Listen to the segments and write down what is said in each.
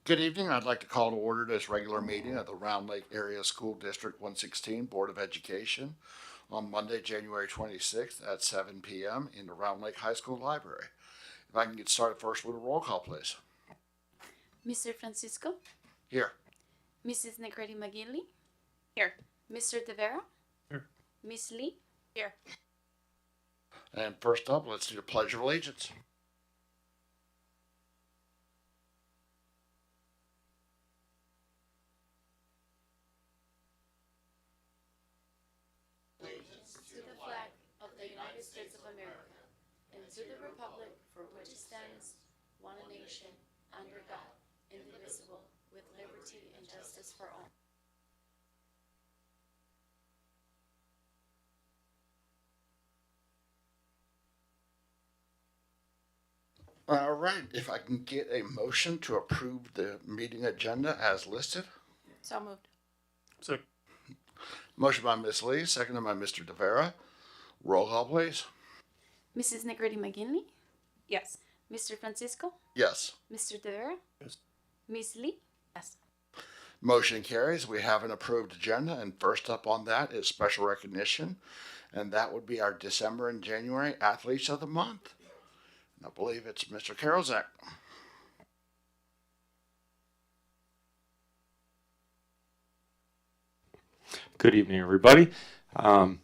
Good evening. I'd like to call to order this regular meeting of the Round Lake Area School District 116 Board of Education on Monday, January 26th at 7 p.m. in the Round Lake High School Library. If I can get started first with a roll call, please. Mr. Francisco? Here. Mrs. Negretti McGinley? Here. Mr. De Vera? Here. Miss Lee? Here. And first up, let's do the Pledge of Allegiance. To the flag of the United States of America and to the republic for which it stands, one nation, under God, indivisible, with liberty and justice for all. All right. If I can get a motion to approve the meeting agenda as listed. So moved. Second. Motion by Ms. Lee, seconded by Mr. De Vera. Roll call, please. Mrs. Negretti McGinley? Yes. Mr. Francisco? Yes. Mr. De Vera? Yes. Miss Lee? Yes. Motion carries. We have an approved agenda, and first up on that is special recognition, and that would be our December and January Athletes of the Month. And I believe it's Mr. Karolzak. Good evening, everybody. I'll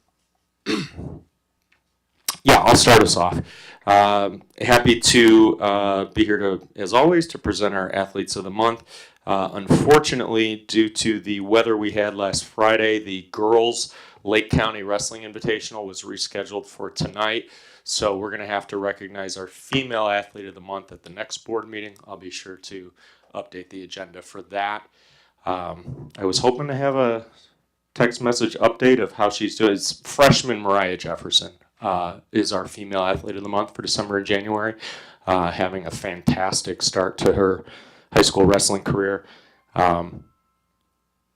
start us off. Happy to be here to, as always, to present our Athletes of the Month. Unfortunately, due to the weather we had last Friday, the girls' Lake County Wrestling Invitational was rescheduled for tonight. So we're going to have to recognize our female athlete of the month at the next board meeting. I'll be sure to update the agenda for that. I was hoping to have a text message update of how she's doing. It's freshman Mariah Jefferson is our female athlete of the month for December and January, having a fantastic start to her high school wrestling career. I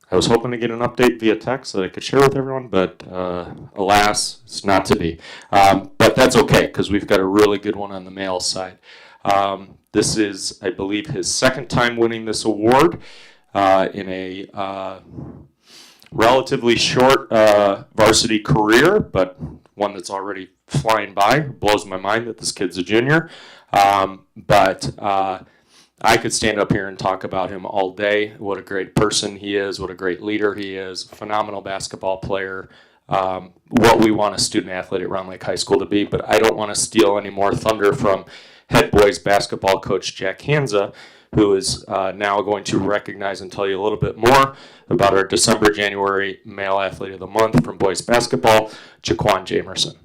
was hoping to get an update via text that I could share with everyone, but alas, it's not to be. But that's okay, because we've got a really good one on the male side. This is, I believe, his second time winning this award in a relatively short varsity career, but one that's already flying by. Blows my mind that this kid's a junior. But I could stand up here and talk about him all day. What a great person he is. What a great leader he is. Phenomenal basketball player. What we want a student athlete at Round Lake High School to be. But I don't want to steal any more thunder from head boys basketball coach Jack Hanza, who is now going to recognize and tell you a little bit more about our December, January Male Athlete of the Month from boys basketball, Jaquan Jamerson.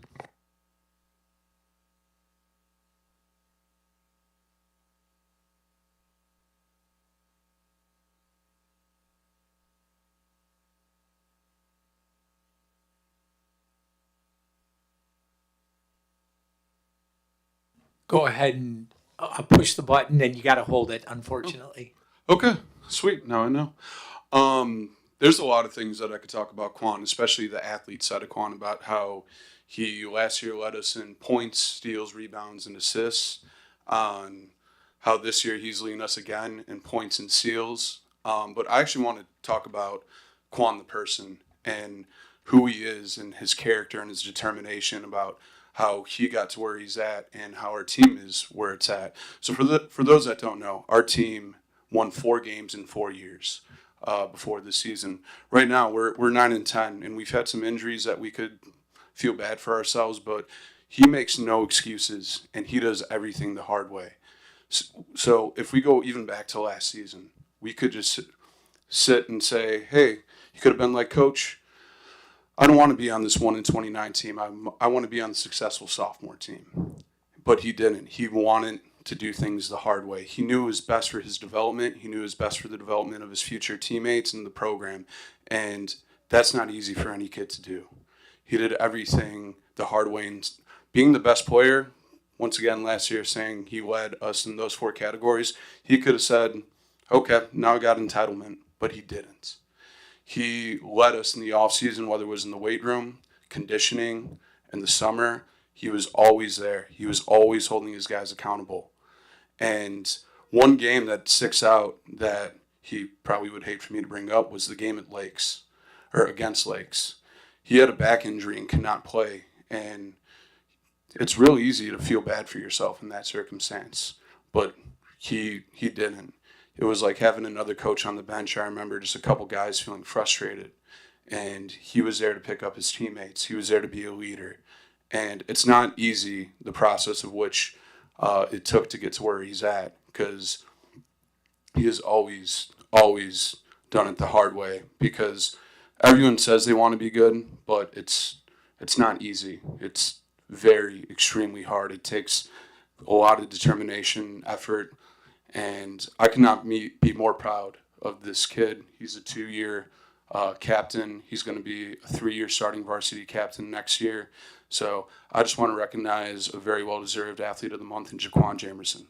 Go ahead and push the button, and you got to hold it, unfortunately. Okay, sweet. Now I know. There's a lot of things that I could talk about Quan, especially the athlete side of Quan, about how he last year led us in points, steals, rebounds, and assists. On how this year he's leading us again in points and steals. But I actually want to talk about Quan the person and who he is and his character and his determination about how he got to where he's at and how our team is where it's at. So for those that don't know, our team won 4 games in 4 years before this season. Right now we're 9-10, and we've had some injuries that we could feel bad for ourselves, but he makes no excuses and he does everything the hard way. So if we go even back to last season, we could just sit and say, hey, he could have been like, Coach, I don't want to be on this 1-29 team. I want to be on the successful sophomore team. But he didn't. He wanted to do things the hard way. He knew it was best for his development. He knew it was best for the development of his future teammates and the program. And that's not easy for any kid to do. He did everything the hard way. And being the best player, once again last year saying he led us in those 4 categories, he could have said, okay, now I got entitlement, but he didn't. He led us in the off season, whether it was in the weight room, conditioning, in the summer. He was always there. He was always holding his guys accountable. And One game that sticks out that he probably would hate for me to bring up was the game at Lakes, or against Lakes. He had a back injury and could not play, and it's real easy to feel bad for yourself in that circumstance, but he didn't. It was like having another coach on the bench. I remember just a couple guys feeling frustrated, and he was there to pick up his teammates. He was there to be a leader, and it's not easy, the process of which it took to get to where he's at, because he has always done it the hard way, because everyone says they want to be good, but it's not easy. It's very extremely hard. It takes a lot of determination, effort, and I cannot be more proud of this kid. He's a 2-year captain. He's going to be a 3-year starting varsity captain next year. So I just want to recognize a very well-deserved athlete of the month in Jaquan Jamerson.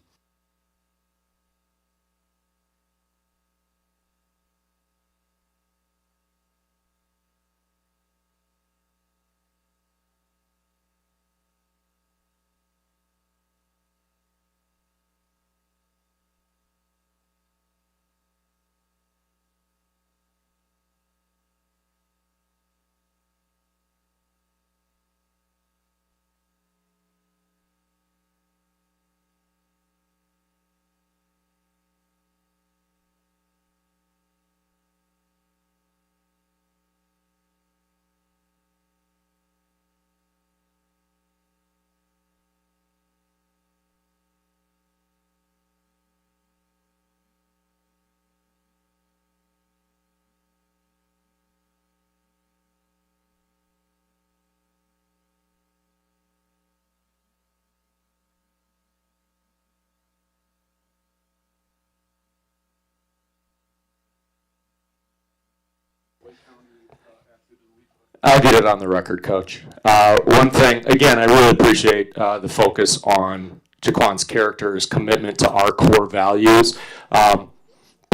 I'll get it on the record, Coach. One thing, again, I really appreciate the focus on Jaquan's character, his commitment to our core values. But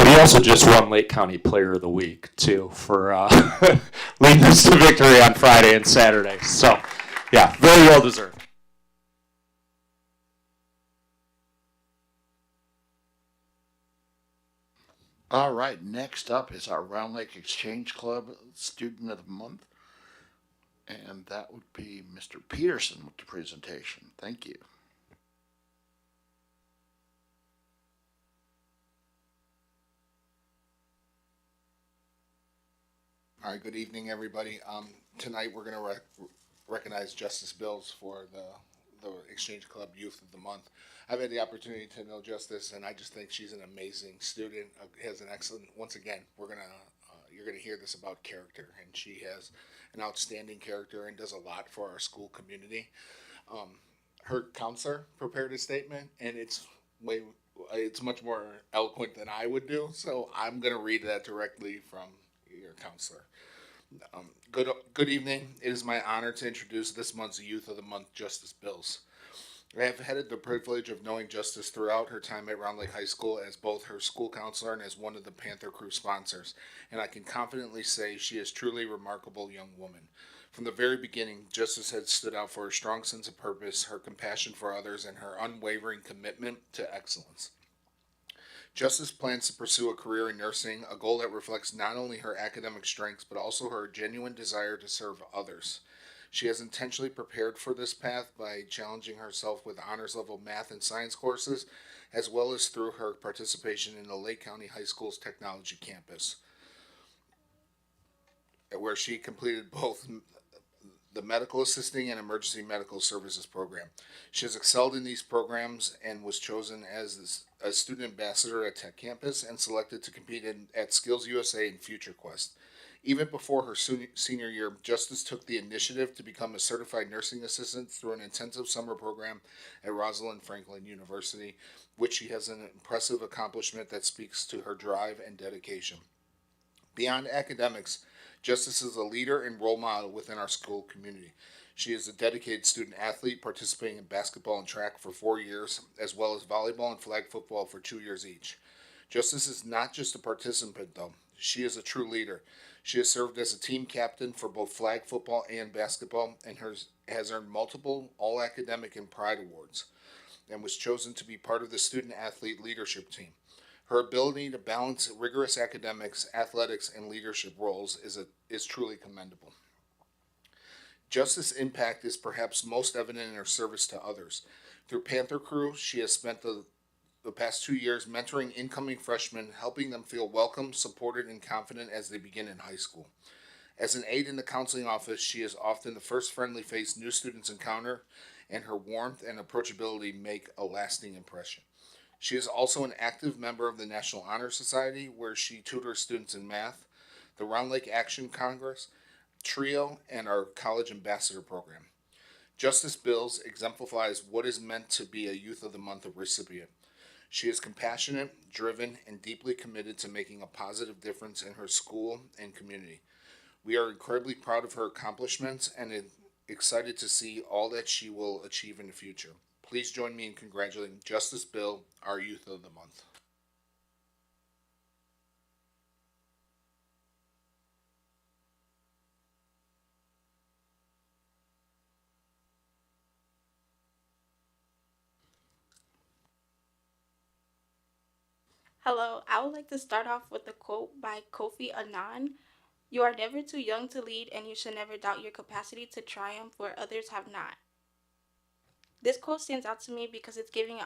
he also just won Lake County Player of the Week, too, for leading us to victory on Friday and Saturday. So, yeah, very well deserved. All right, next up is our Round Lake Exchange Club Student of the Month. And that would be Mr. Peterson with the presentation. Thank you. All right, good evening, everybody. Tonight we're going to recognize Justice Bills for the Exchange Club Youth of the Month. I've had the opportunity to know Justice, and I just think she's an amazing student. Has an excellent. Once again, you're gonna hear this about character, and she has an outstanding character and does a lot for our school community. Her counselor prepared a statement, and it's much more eloquent than I would do. So I'm gonna read that directly from your counselor. Good evening. It is my honor to introduce this month's Youth of the Month, Justice Bills. I have had the privilege of knowing Justice throughout her time at Round Lake High School as both her school counselor and as one of the Panther Crew sponsors, and I can confidently say she is truly a remarkable young woman. From the very beginning, Justice had stood out for her strong sense of purpose, her compassion for others, and her unwavering commitment to excellence. Justice plans to pursue a career in nursing, a goal that reflects not only her academic strengths but also her genuine desire to serve others. She has intentionally prepared for this path by challenging herself with honors level math and science courses, as well as through her participation in the Lake County High School's technology campus, where she completed both the medical assisting and emergency medical services program. She has excelled in these programs and was chosen as a student ambassador at Tech Campus and selected to compete at Skills USA and Future Quest. Even before her senior year, Justice took the initiative to become a certified nursing assistant through an intensive summer program at Rosalind Franklin University, which she has an impressive accomplishment that speaks to her drive and dedication. Beyond academics, Justice is a leader and role model within our school community. She is a dedicated student athlete participating in basketball and track for 4 years, as well as volleyball and flag football for 2 years each. Justice is not just a participant, though. She is a true leader. She has served as a team captain for both flag football and basketball and has earned multiple all-academic and pride awards. and was chosen to be part of the student athlete leadership team. Her ability to balance rigorous academics, athletics, and leadership roles is truly commendable. Justice's impact is perhaps most evident in her service to others. Through Panther Crew, she has spent the past 2 years mentoring incoming freshmen, helping them feel welcome, supported, and confident as they begin in high school. As an aide in the counseling office, she is often the first friendly face new students encounter, and her warmth and approachability make a lasting impression. She is also an active member of the National Honor Society, where she tutors students in math, the Round Lake Action Congress, TRIO, and our College Ambassador Program. Justice Bills exemplifies what is meant to be a Youth of the Month recipient. She is compassionate, driven, and deeply committed to making a positive difference in her school and community. We are incredibly proud of her accomplishments and excited to see all that she will achieve in the future. Please join me in congratulating Justice Bill, our Youth of the Month. Hello, I would like to start off with a quote by Kofi Annan. You are never too young to lead, and you should never doubt your capacity to triumph where others have not. This quote stands out to me because it's giving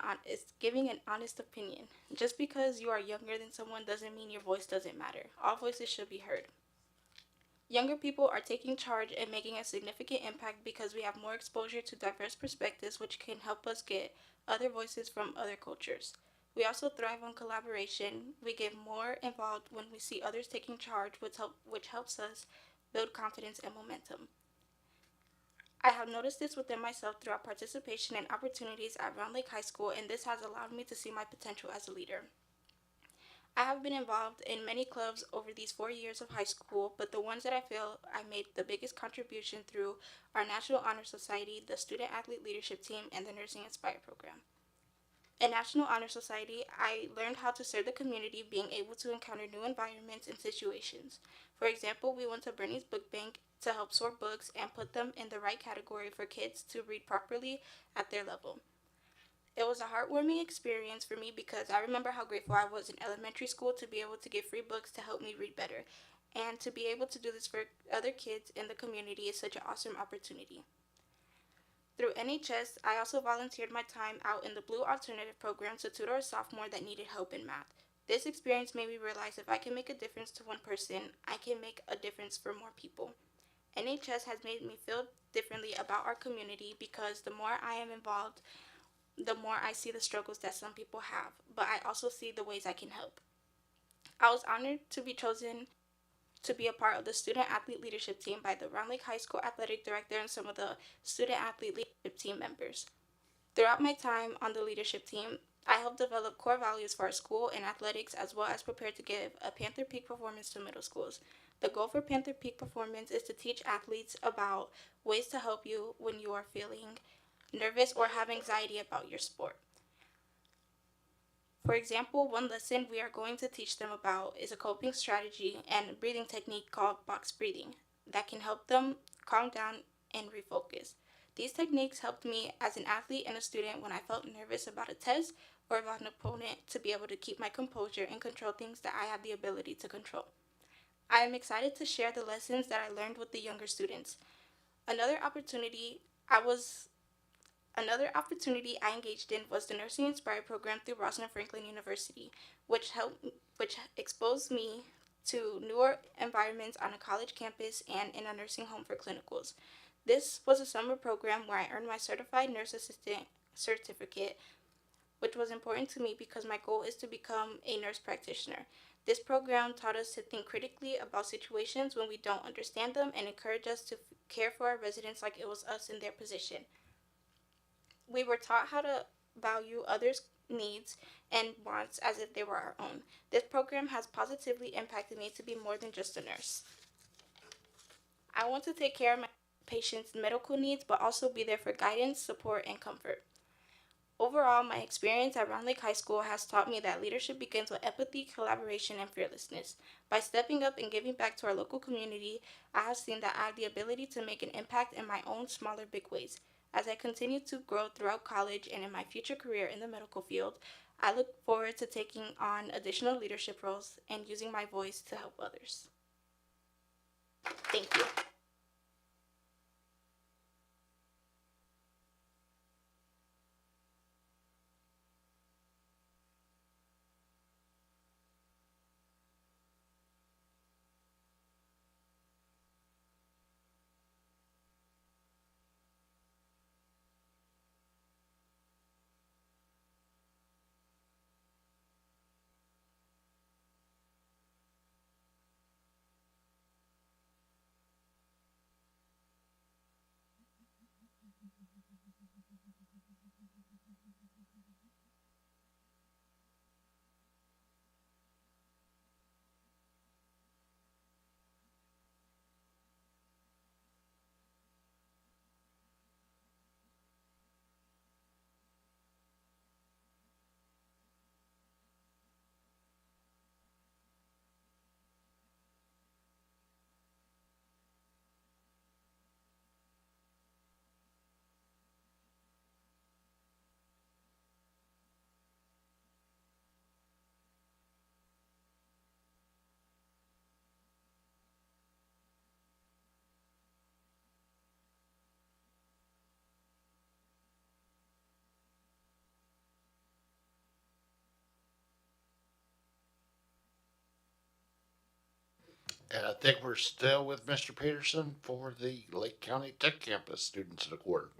an honest opinion. Just because you are younger than someone doesn't mean your voice doesn't matter. All voices should be heard. Younger people are taking charge and making a significant impact because we have more exposure to diverse perspectives, which can help us get other voices from other cultures. We also thrive on collaboration. We get more involved when we see others taking charge, which helps us build confidence and momentum. I have noticed this within myself throughout participation and opportunities at Round Lake High School, and this has allowed me to see my potential as a leader. I have been involved in many clubs over these 4 years of high school, but the ones that I feel I made the biggest contribution through are National Honor Society, the Student Athlete Leadership Team, and the Nursing Inspire program. In National Honor Society, I learned how to serve the community, being able to encounter new environments and situations. For example, we went to Bernie's Book Bank to help sort books and put them in the right category for kids to read properly at their level. It was a heartwarming experience for me because I remember how grateful I was in elementary school to be able to get free books to help me read better. And to be able to do this for other kids in the community is such an awesome opportunity. Through NHS, I also volunteered my time out in the Blue Alternative program to tutor a sophomore that needed help in math. This experience made me realize if I can make a difference to one person, I can make a difference for more people. NHS has made me feel differently about our community because the more I am involved, the more I see the struggles that some people have, but I also see the ways I can help. I was honored to be chosen to be a part of the Student Athlete Leadership Team by the Round Lake High School Athletic Director and some of the Student Athlete Leadership Team members. Throughout my time on the leadership team, I helped develop core values for our school and athletics, as well as prepare to give a Panther Peak performance to middle schools. The goal for Panther Peak performance is to teach athletes about ways to help you when you are feeling nervous or have anxiety about your sport. For example, one lesson we are going to teach them about is a coping strategy and breathing technique called box breathing that can help them calm down and refocus. These techniques helped me as an athlete and a student when I felt nervous about a test or about an opponent to be able to keep my composure and control things that I have the ability to control. I am excited to share the lessons that I learned with the younger students. Another opportunity I was Another opportunity I engaged in was the Nursing Inspire program through Rosalind Franklin University, which exposed me to newer environments on a college campus and in a nursing home for clinicals. This was a summer program where I earned my certified nurse assistant certificate, which was important to me because my goal is to become a nurse practitioner. This program taught us to think critically about situations when we don't understand them and encouraged us to care for our residents like it was us in their position. We were taught how to value others' needs and wants as if they were our own. This program has positively impacted me to be more than just a nurse. I want to take care of my patients' medical needs, but also be there for guidance, support, and comfort. Overall, my experience at Round Lake High School has taught me that leadership begins with empathy, collaboration, and fearlessness. By stepping up and giving back to our local community, I have seen that I have the ability to make an impact in my own smaller, big ways. As I continue to grow throughout college and in my future career in the medical field, I look forward to taking on additional leadership roles and using my voice to help others. Thank you. And I think we're still with Mr. Peterson for the Lake County Tech Campus Students of the Quarter.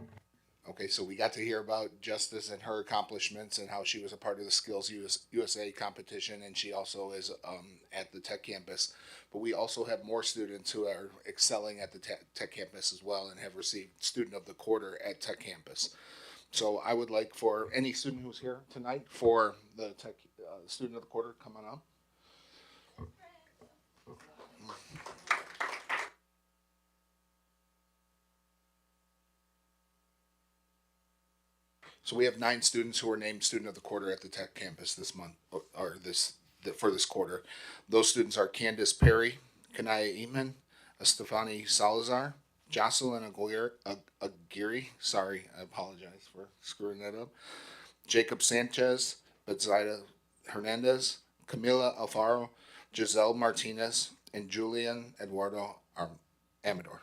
Okay, so we got to hear about Justice and her accomplishments and how she was a part of the USA competition, and she also is at the Tech Campus. But we also have more students who are excelling at the Tech Campus as well and have received Student of the Quarter at Tech Campus. So I would like for any student who's here tonight for the Tech Student of the Quarter, come on up. So we have 9 students who were named Student of the Quarter at the Tech Campus this month, or for this quarter. Those students are Candace Perry, Kanaya Eatman, Estefani Salazar, Jocelyn Aguirre, sorry, I apologize for screwing that up, Jacob Sanchez, Betsaida Hernandez, Camila Alfaro, Giselle Martinez, and Julian Eduardo Amador.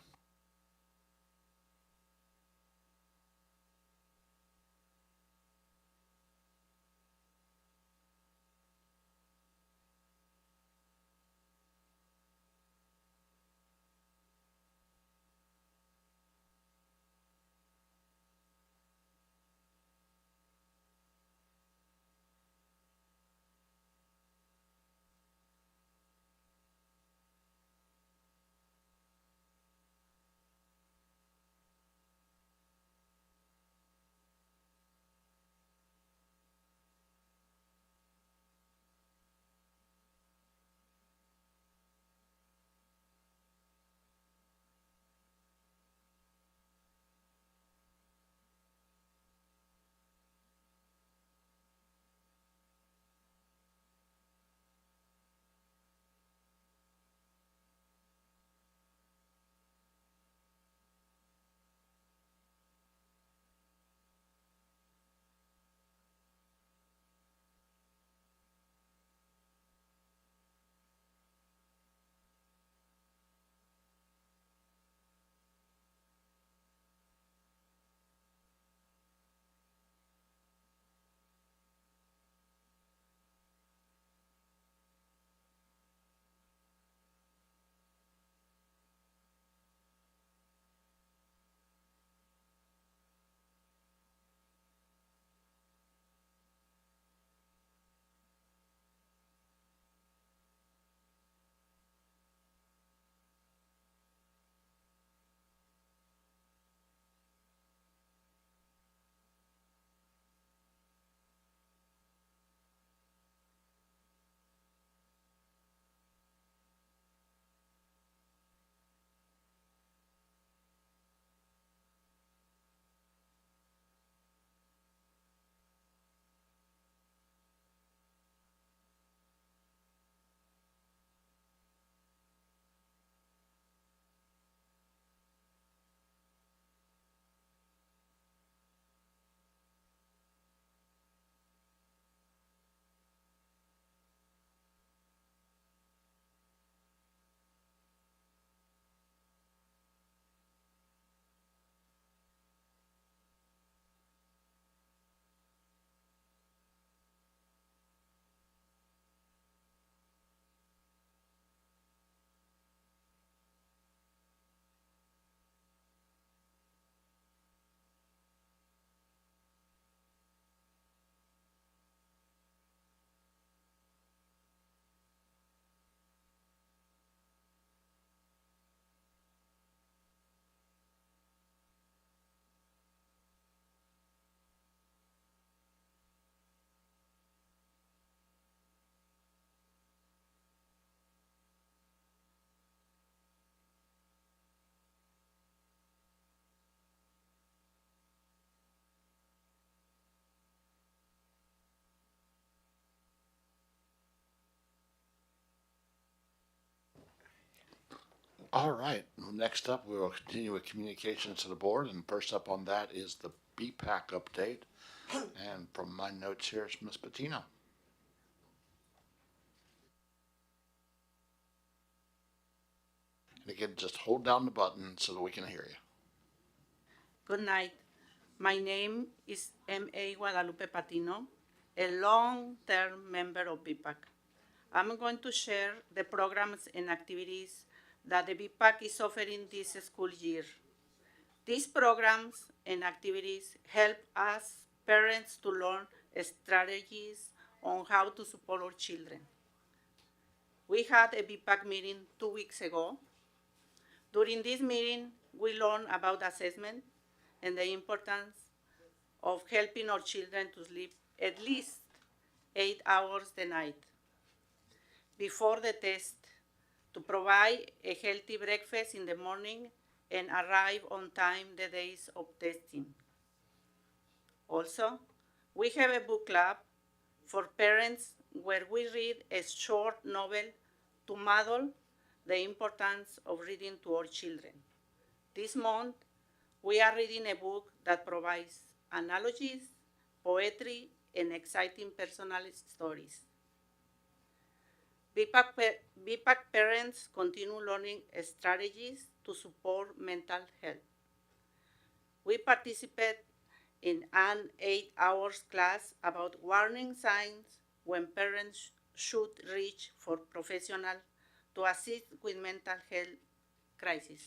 All right, next up, we will continue with communications to the board, and first up on that is the BPAC update. And from my notes here is Ms. Patino. And again, just hold down the button so that we can hear you. Good night. My name is M.A. Guadalupe Patino, a long-term member of BPAC. I'm going to share the programs and activities that the BPAC is offering this school year. These programs and activities help us parents to learn strategies on how to support our children. We had a BPAC meeting 2 weeks ago. During this meeting, we learned about assessment and the importance of helping our children to sleep at least 8 hours a night before the test, to provide a healthy breakfast in the morning and arrive on time the days of testing. Also, we have a book club for parents where we read a short novel to model the importance of reading to our children. This month, we are reading a book that provides analogies, poetry, and exciting personal stories. BPAC parents continue learning strategies to support mental health. We participate in an 8-hour class about warning signs when parents should reach for professionals to assist with mental health crises.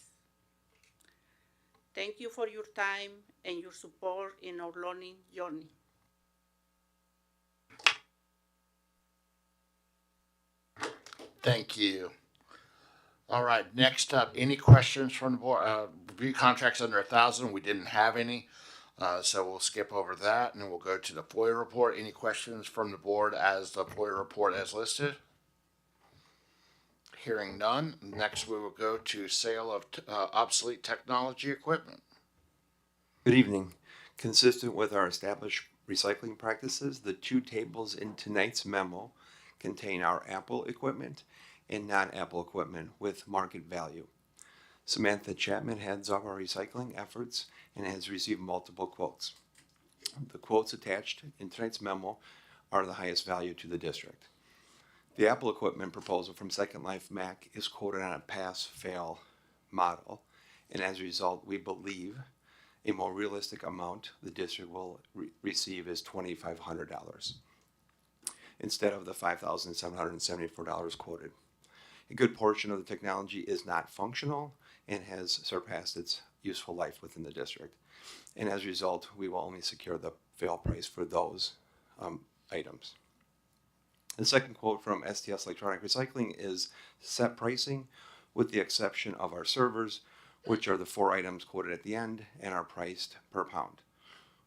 Thank you for your time and your support in our learning journey. Thank you. All right, next up, any questions from the board? Review contracts under 1,000, we didn't have any, so we'll skip over that, and then we'll go to the FOIA report. Any questions from the board as the FOIA report as listed? Hearing none, next we will go to sale of obsolete technology equipment. Good evening. Consistent with our established recycling practices, the two tables in tonight's memo contain our Apple equipment and non-Apple equipment with market value. Samantha Chapman heads up our recycling efforts and has received multiple quotes. The quotes attached in tonight's memo are the highest value to the district. The Apple equipment proposal from Second Life Mac is quoted on a pass-fail model, and as a result, we believe a more realistic amount the district will receive is $2,500 instead of the $5,774 quoted. A good portion of the technology is not functional and has surpassed its useful life within the district. And as a result, we will only secure the fail price for those items. The second quote from STS Electronic Recycling is set pricing with the exception of our servers, which are the 4 items quoted at the end and are priced per pound,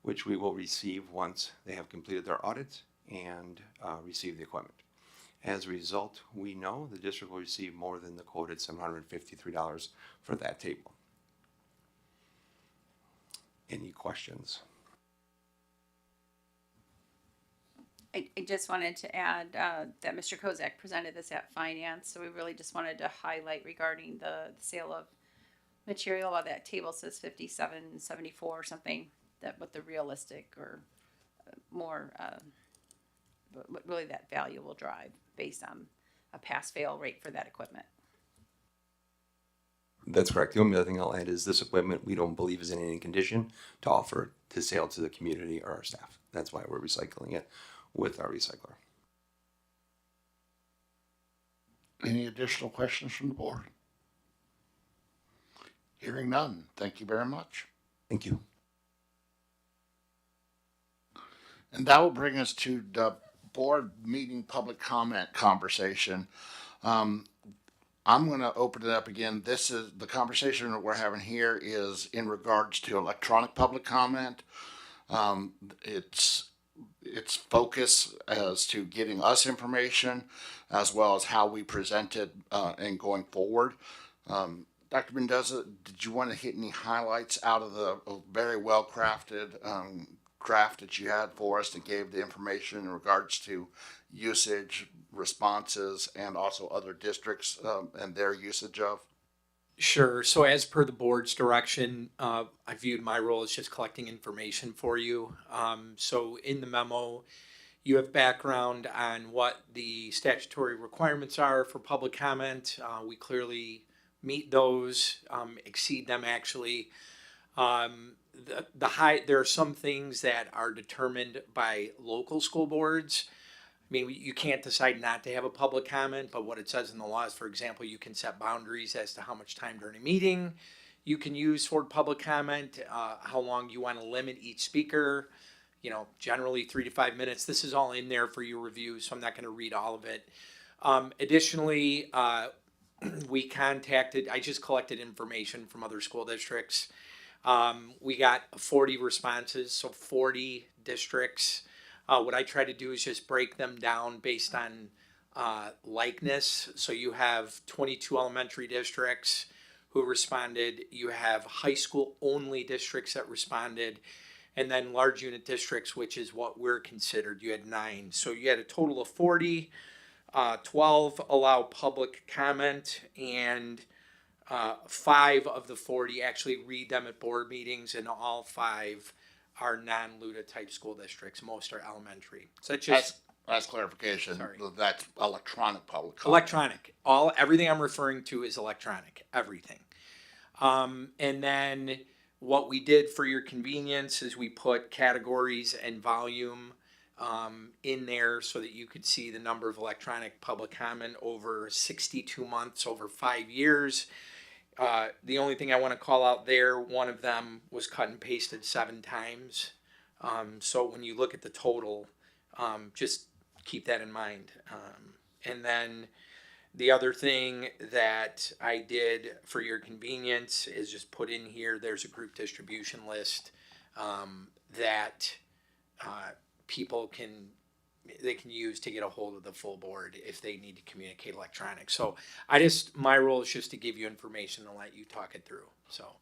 which we will receive once they have completed their audit and receive the equipment. As a result, we know the district will receive more than the quoted $753 for that table. Any questions? I just wanted to add that Mr. Kozak presented this at finance, so we really just wanted to highlight regarding the sale of material. While that table says 5774 or something, that what the realistic or more what really that value will drive based on a pass-fail rate for that equipment. That's correct. The only other thing I'll add is this equipment we don't believe is in any condition to offer to sale to the community or our staff. That's why we're recycling it with our recycler. Any additional questions from the board? Hearing none, thank you very much. Thank you. And that will bring us to the board meeting public comment conversation. I'm going to open it up again. This is the conversation that we're having here is in regards to electronic public comment. It's focus as to getting us information as well as how we present it and going forward. Dr. Mendoza, did you want to hit any highlights out of the very well crafted draft that you had for us that gave the information in regards to usage, responses, and also other districts and their usage of? Sure. So as per the board's direction, I viewed my role as just collecting information for you. So in the memo, you have background on what the statutory requirements are for public comment. We clearly meet those, exceed them actually. There are some things that are determined by local school boards. I mean, you can't decide not to have a public comment, but what it says in the law is, for example, you can set boundaries as to how much time during a meeting you can use for public comment, how long you want to limit each speaker, generally 3 to 5 minutes. This is all in there for your review, so I'm not going to read all of it. Additionally, I just collected information from other school districts. We got 40 responses, so 40 districts. What I try to do is just break them down based on likeness. So you have 22 elementary districts who responded. You have high school only districts that responded. And then large unit districts, which is what we're considered, you had 9. So you had a total of 40. 12 allow public comment, and 5 of the 40 actually read them at board meetings, and all 5 are non-LUDA type school districts. Most are elementary. So that's just As clarification, Sorry. that's electronic public comment. electronic. Everything I'm referring to is electronic. Everything. And then what we did for your convenience is we put categories and volume in there so that you could see the number of electronic public comment over 62 months, over 5 years. The only thing I want to call out there, one of them was cut and pasted 7 times. So when you look at the total, just keep that in mind. And then the other thing that I did for your convenience is just put in here, there's a group distribution list that people can use to get a hold of the full board if they need to communicate electronic. So my role is just to give you information and let you talk it through. So.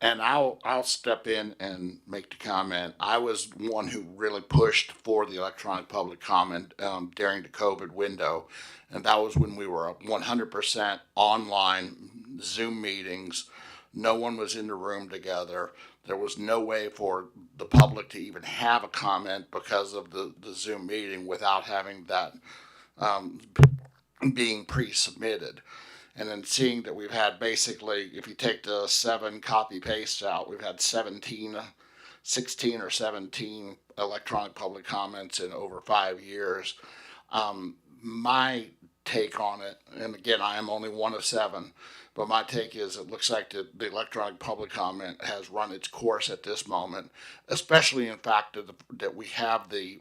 And I'll step in and make the comment. I was one who really pushed for the electronic public comment during the COVID window, and that was when we were 100% online Zoom meetings. No one was in the room together. There was no way for the public to even have a comment because of the Zoom meeting without having that being pre-submitted. And then seeing that we've had basically, if you take the 7 copy pastes out, we've had 16 or 17 electronic public comments in over 5 years. My take on it, and again, I am only one of 7, but my take is it looks like the electronic public comment has run its course at this moment, especially in fact that we have the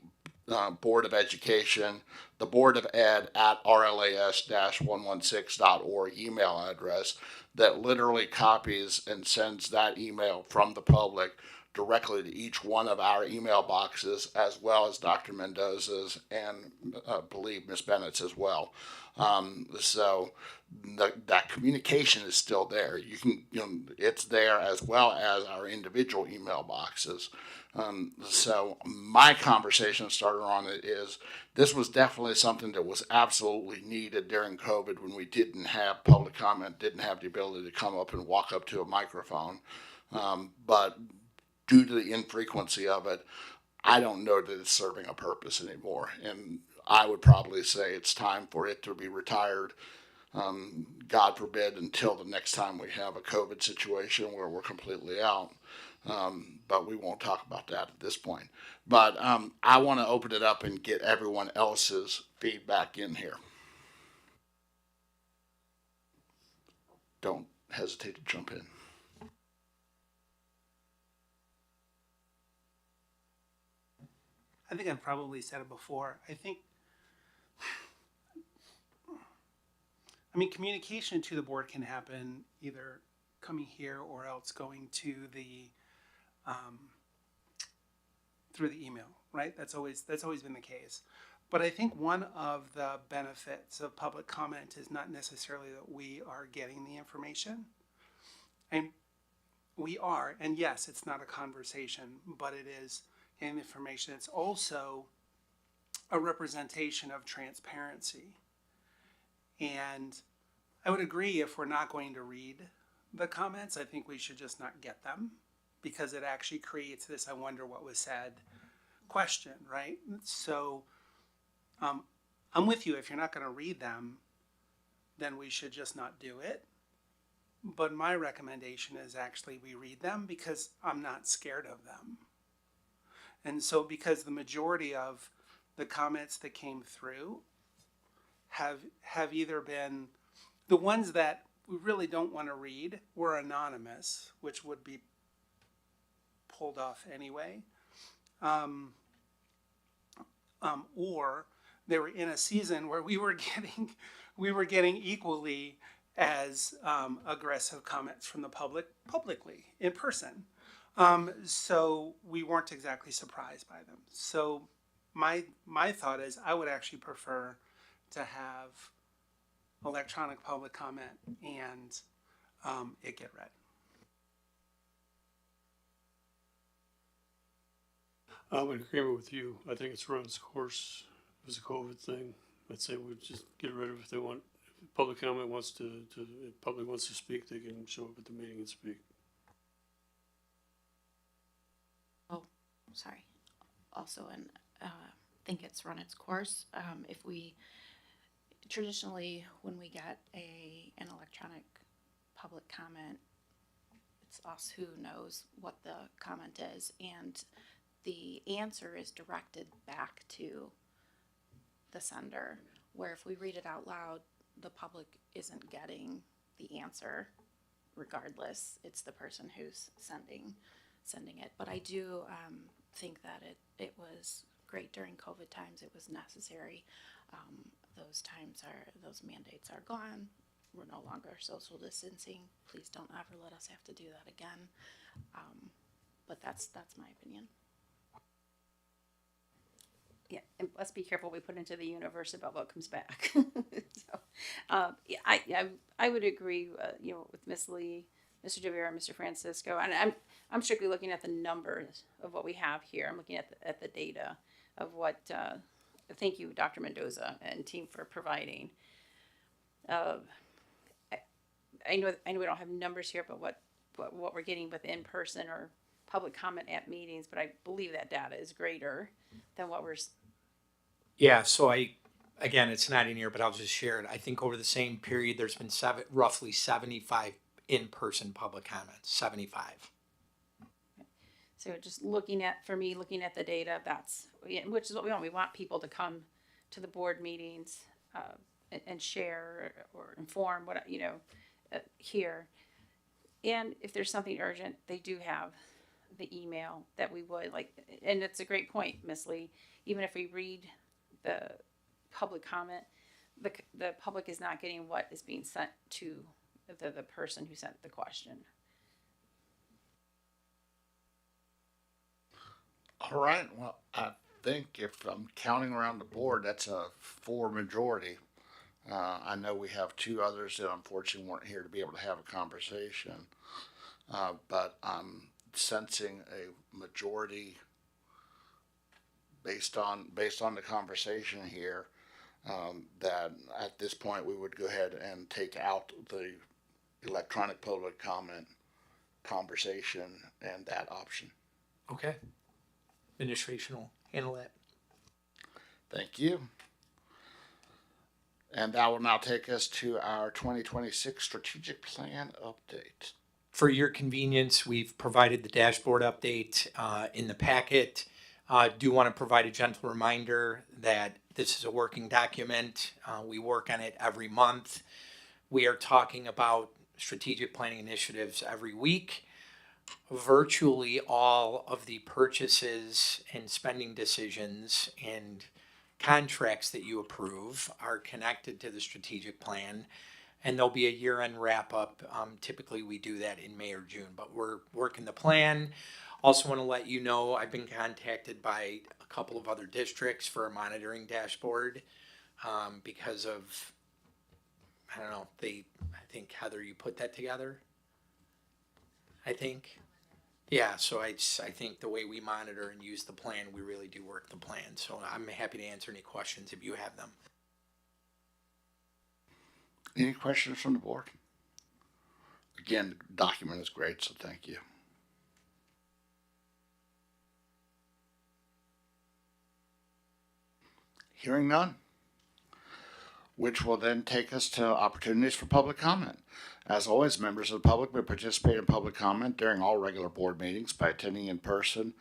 Board of Education, the Board of Ed at RLAS-116.org email address that literally copies and sends that email from the public directly to each one of our email boxes, as well as Dr. Mendoza's and I believe Ms. Bennett's as well. So that communication is still there. It's there as well as our individual email boxes. So my conversation starter on it is this was definitely something that was absolutely needed during COVID when we didn't have public comment, didn't have the ability to come up and walk up to a microphone. But due to the infrequency of it, I don't know that it's serving a purpose anymore. And I would probably say it's time for it to be retired. God forbid, until the next time we have a COVID situation where we're completely out. But we won't talk about that at this point. But I want to open it up and get everyone else's feedback in here. Don't hesitate to jump in. I think I've probably said it before. Communication to the board can happen either coming here or else going to the through the email, right? That's always been the case. But I think one of the benefits of public comment is not necessarily that we are getting the information. And we are, and yes, it's not a conversation, but it is getting the information. It's also a representation of transparency. And I would agree if we're not going to read the comments. I think we should just not get them because it actually creates this "I wonder what was said" question, right? So I'm with you. If you're not going to read them, then we should just not do it. But my recommendation is actually we read them because I'm not scared of them. And so because the majority of the comments that came through have either been the ones that we really don't want to read were anonymous, which would be pulled off anyway. Or they were in a season where we were getting equally as aggressive comments from the public publicly in person. So we weren't exactly surprised by them. So my thought is I would actually prefer to have electronic public comment and it get read. I'm in agreement with you. I think it's run its course. It was a COVID thing. I'd say we just get rid of it if they want. If public comment wants if public wants to speak, they can show up at the meeting and speak. Oh, sorry. Also, and think it's run its course. If we traditionally, when we get an electronic public comment, it's us who knows what the comment is, and the answer is directed back to the sender, where if we read it out loud, the public isn't getting the answer regardless. It's the person who's sending it. But I do think that it was great during COVID times. It was necessary. Those mandates are gone. We're no longer social distancing. Please don't ever let us have to do that again. But that's my opinion. Yeah, and let's be careful we put into the universe about what comes back. So, yeah, I would agree, with Miss Lee, Mr. Javera, Mr. Francisco, and I'm strictly looking at the numbers of what we have here. I'm looking at the data of what. Thank you, Dr. Mendoza and team, for providing. I know we don't have numbers here, but what we're getting with in person or public comment at meetings, but I believe that data is greater than what we're. Yeah, so again, it's not in here, but I'll just share it. I think over the same period, there's been roughly 75 in-person public comments, 75. So just looking at the data, which is what we want. We want people to come to the board meetings and share or inform here. And if there's something urgent, they do have the email that we would like. And it's a great point, Miss Lee. Even if we read the public comment, the public is not getting what is being sent to the person who sent the question. All right. Well, I think if I'm counting around the board, that's a 4 majority. I know we have 2 others that unfortunately weren't here to be able to have a conversation, but I'm sensing a majority based on the conversation here, that at this point we would go ahead and take out the electronic public comment conversation and that option. Okay. Administration will handle that. Thank you. And that will now take us to our 2026 strategic plan update. For your convenience, we've provided the dashboard update in the packet. Do want to provide a gentle reminder that this is a working document. We work on it every month. We are talking about strategic planning initiatives every week. Virtually all of the purchases and spending decisions and contracts that you approve are connected to the strategic plan, and there'll be a year-end wrap-up. Typically we do that in May or June, but we're working the plan. Also want to let you know I've been contacted by a couple of other districts for a monitoring dashboard because of, I don't know, I think, Heather, you put that together? I think. Yeah, so I think the way we monitor and use the plan, we really do work the plan. So I'm happy to answer any questions if you have them. Any questions from the board? Again, the document is great, so thank you. Hearing none, which will then take us to opportunities for public comment. As always, members of the public may participate in public comment during all regular board meetings by attending in person.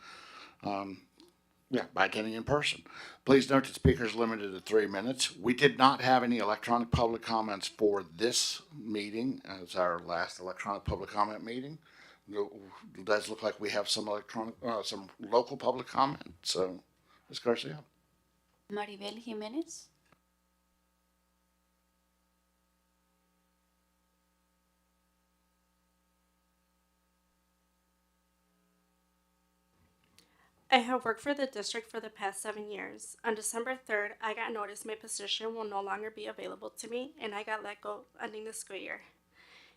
By attending in person. Please note that speakers are limited to 3 minutes. We did not have any electronic public comments for this meeting as our last electronic public comment meeting. It does look like we have some some local public comment. So, Ms. Garcia. Maribel Jimenez. I have worked for the district for the past 7 years. On December 3rd, I got notice my position will no longer be available to me, and I got let go ending the school year.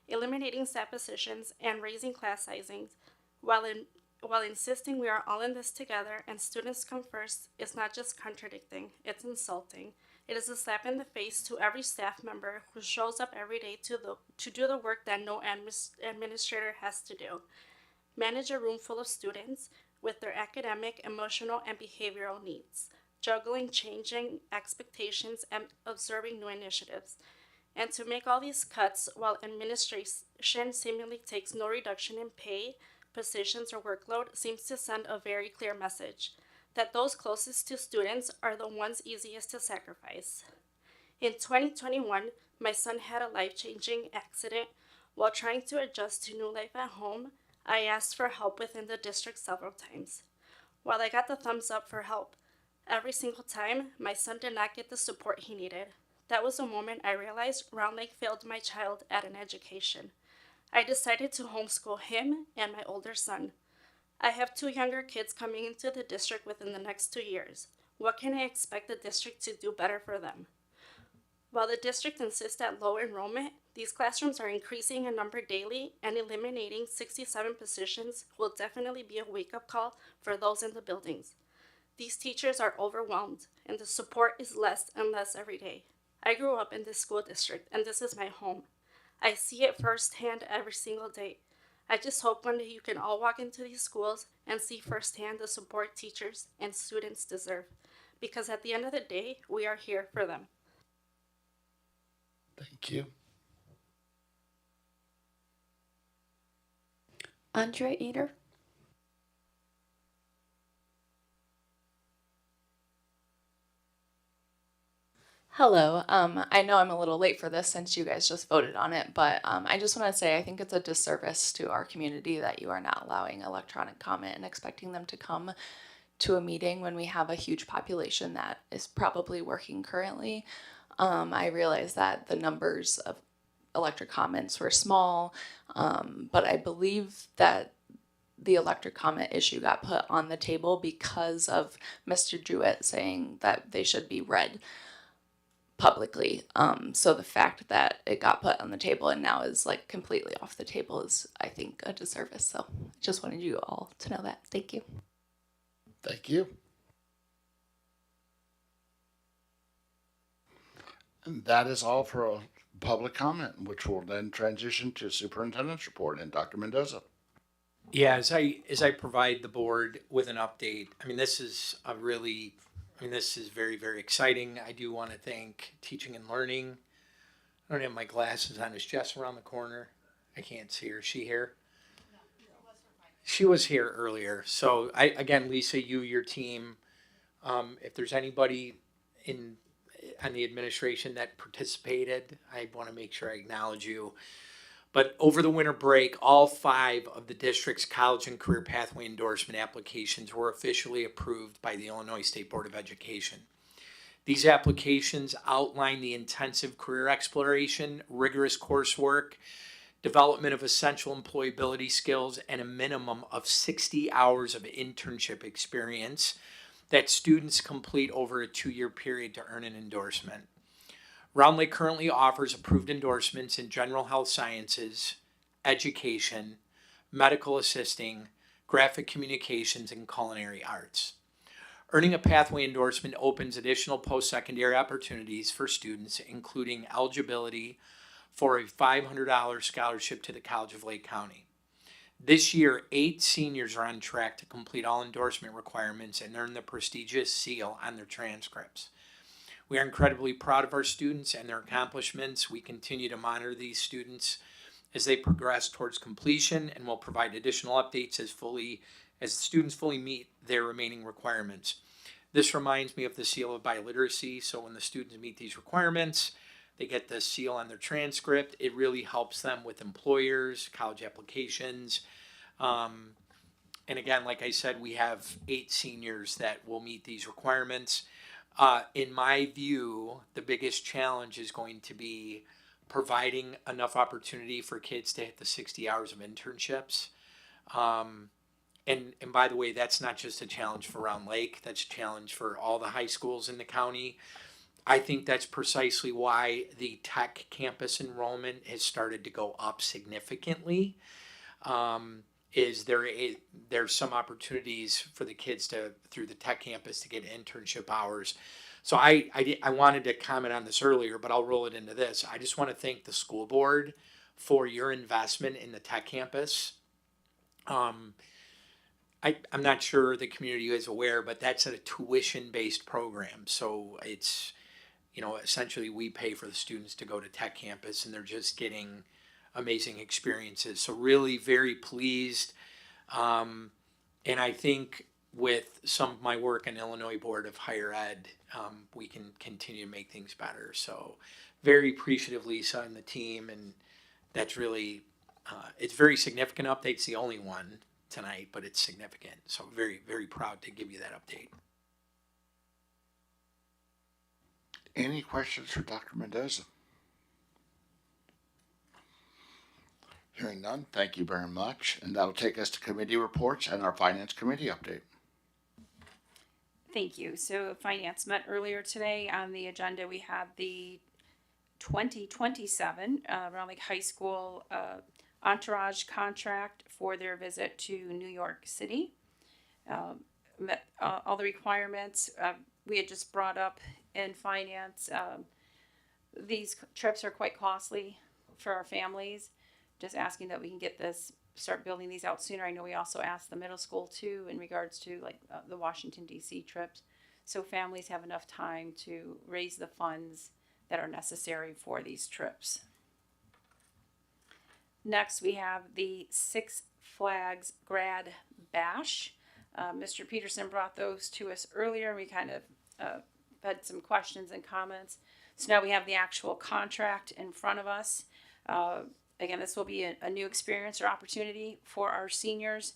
Eliminating staff positions and raising class sizings while insisting we are all in this together and students come first is not just contradicting, it's insulting. It is a slap in the face to every staff member who shows up every day to do the work that no administrator has to do. Manage a room full of students with their academic, emotional, and behavioral needs, juggling changing expectations and observing new initiatives. And to make all these cuts while administration seemingly takes no reduction in pay, positions, or workload seems to send a very clear message that those closest to students are the ones easiest to sacrifice. In 2021, my son had a life-changing accident. While trying to adjust to new life at home, I asked for help within the district several times. While I got the thumbs up for help, every single time, my son did not get the support he needed. That was the moment I realized Round Lake failed my child at an education. I decided to homeschool him and my older son. I have 2 younger kids coming into the district within the next 2 years. What can I expect the district to do better for them? While the district insists at low enrollment, these classrooms are increasing in number daily, and eliminating 67 positions will definitely be a wake-up call for those in the buildings. These teachers are overwhelmed, and the support is less and less every day. I grew up in this school district, and this is my home. I see it firsthand every single day. I just hope one day you can all walk into these schools and see firsthand the support teachers and students deserve, because at the end of the day, we are here for them. Thank you. Andre Eder. Hello. I know I'm a little late for this since you guys just voted on it, but I just want to say I think it's a disservice to our community that you are not allowing electronic comment and expecting them to come to a meeting when we have a huge population that is probably working currently. I realize that the numbers of electric comments were small, but I believe that the electric comment issue got put on the table because of Mr. Jewett saying that they should be read publicly. So the fact that it got put on the table and now is like completely off the table is, I think, a disservice. So I just wanted you all to know that. Thank you. Thank you. And that is all for a public comment, which will then transition to superintendent's report and Dr. Mendoza. Yeah, as I provide the board with an update, this is very, very exciting. I do want to thank Teaching and Learning. I don't have my glasses on. Is Jess around the corner? I can't see her. Is she here? She was here earlier. So again, Lisa, your team, if there's anybody on the administration that participated, I want to make sure I acknowledge you. But over the winter break, all 5 of the district's college and career pathway endorsement applications were officially approved by the Illinois State Board of Education. These applications outline the intensive career exploration, rigorous coursework, development of essential employability skills, and a minimum of 60 hours of internship experience that students complete over a 2-year period to earn an endorsement. Round Lake currently offers approved endorsements in general health sciences, education, medical assisting, graphic communications, and culinary arts. Earning a pathway endorsement opens additional post-secondary opportunities for students, including eligibility for a $500 scholarship to the College of Lake County. This year, 8 seniors are on track to complete all endorsement requirements and earn the prestigious seal on their transcripts. We are incredibly proud of our students and their accomplishments. We continue to monitor these students as they progress towards completion and will provide additional updates as the students fully meet their remaining requirements. This reminds me of the seal of biliteracy. So when the students meet these requirements, they get the seal on their transcript. It really helps them with employers, college applications. And again, like I said, we have 8 seniors that will meet these requirements. In my view, the biggest challenge is going to be providing enough opportunity for kids to hit the 60 hours of internships. And by the way, that's not just a challenge for Round Lake, that's a challenge for all the high schools in the county. I think that's precisely why the tech campus enrollment has started to go up significantly. There's some opportunities for the kids through the tech campus to get internship hours. So I wanted to comment on this earlier, but I'll roll it into this. I just want to thank the school board for your investment in the tech campus. I'm not sure the community is aware, but that's a tuition-based program. So it's, essentially we pay for the students to go to tech campus and they're just getting amazing experiences. So really very pleased. And I think with some of my work in Illinois Board of Higher Ed, we can continue to make things better. So very appreciative, Lisa and the team. And that's really, it's very significant update. It's the only one tonight, but it's significant. So very, very proud to give you that update. Any questions for Dr. Mendoza? Hearing none, thank you very much. And that'll take us to committee reports and our Finance Committee update. Thank you. So finance met earlier today. On the agenda, we have the 2027 Round Lake High School entourage contract for their visit to New York City. Met all the requirements we had just brought up in finance. These trips are quite costly for our families. Just asking that we can get this, start building these out sooner. I know we also asked the middle school too in regards to the Washington DC trips. So families have enough time to raise the funds that are necessary for these trips. Next, we have the Six Flags Grad Bash. Mr. Peterson brought those to us earlier. We kind of had some questions and comments. So now we have the actual contract in front of us. Again, this will be a new experience or opportunity for our seniors.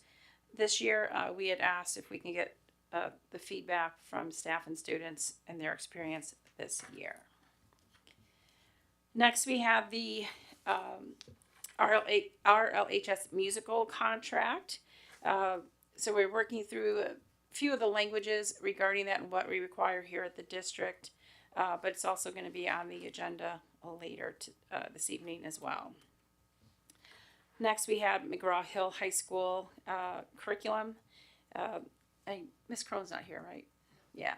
This year, we had asked if we can get the feedback from staff and students and their experience this year. Next, we have the RLHS musical contract. So we're working through a few of the languages regarding that and what we require here at the district, but it's also going to be on the agenda later this evening as well. Next, we have McGraw-Hill High School curriculum. Miss Crone's not here, right? Yeah.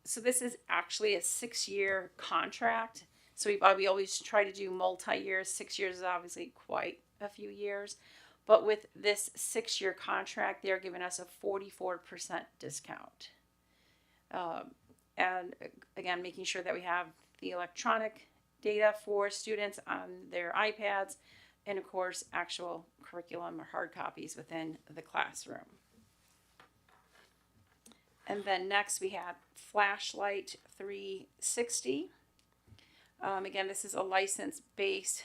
So this is actually a 6-year contract. So we always try to do multi-years. 6 years is obviously quite a few years. But with this 6-year contract, they're giving us a 44% discount. And again, making sure that we have the electronic data for students on their iPads, and of course, actual curriculum or hard copies within the classroom. And then next we have Flashlight 360. Again, this is a license-based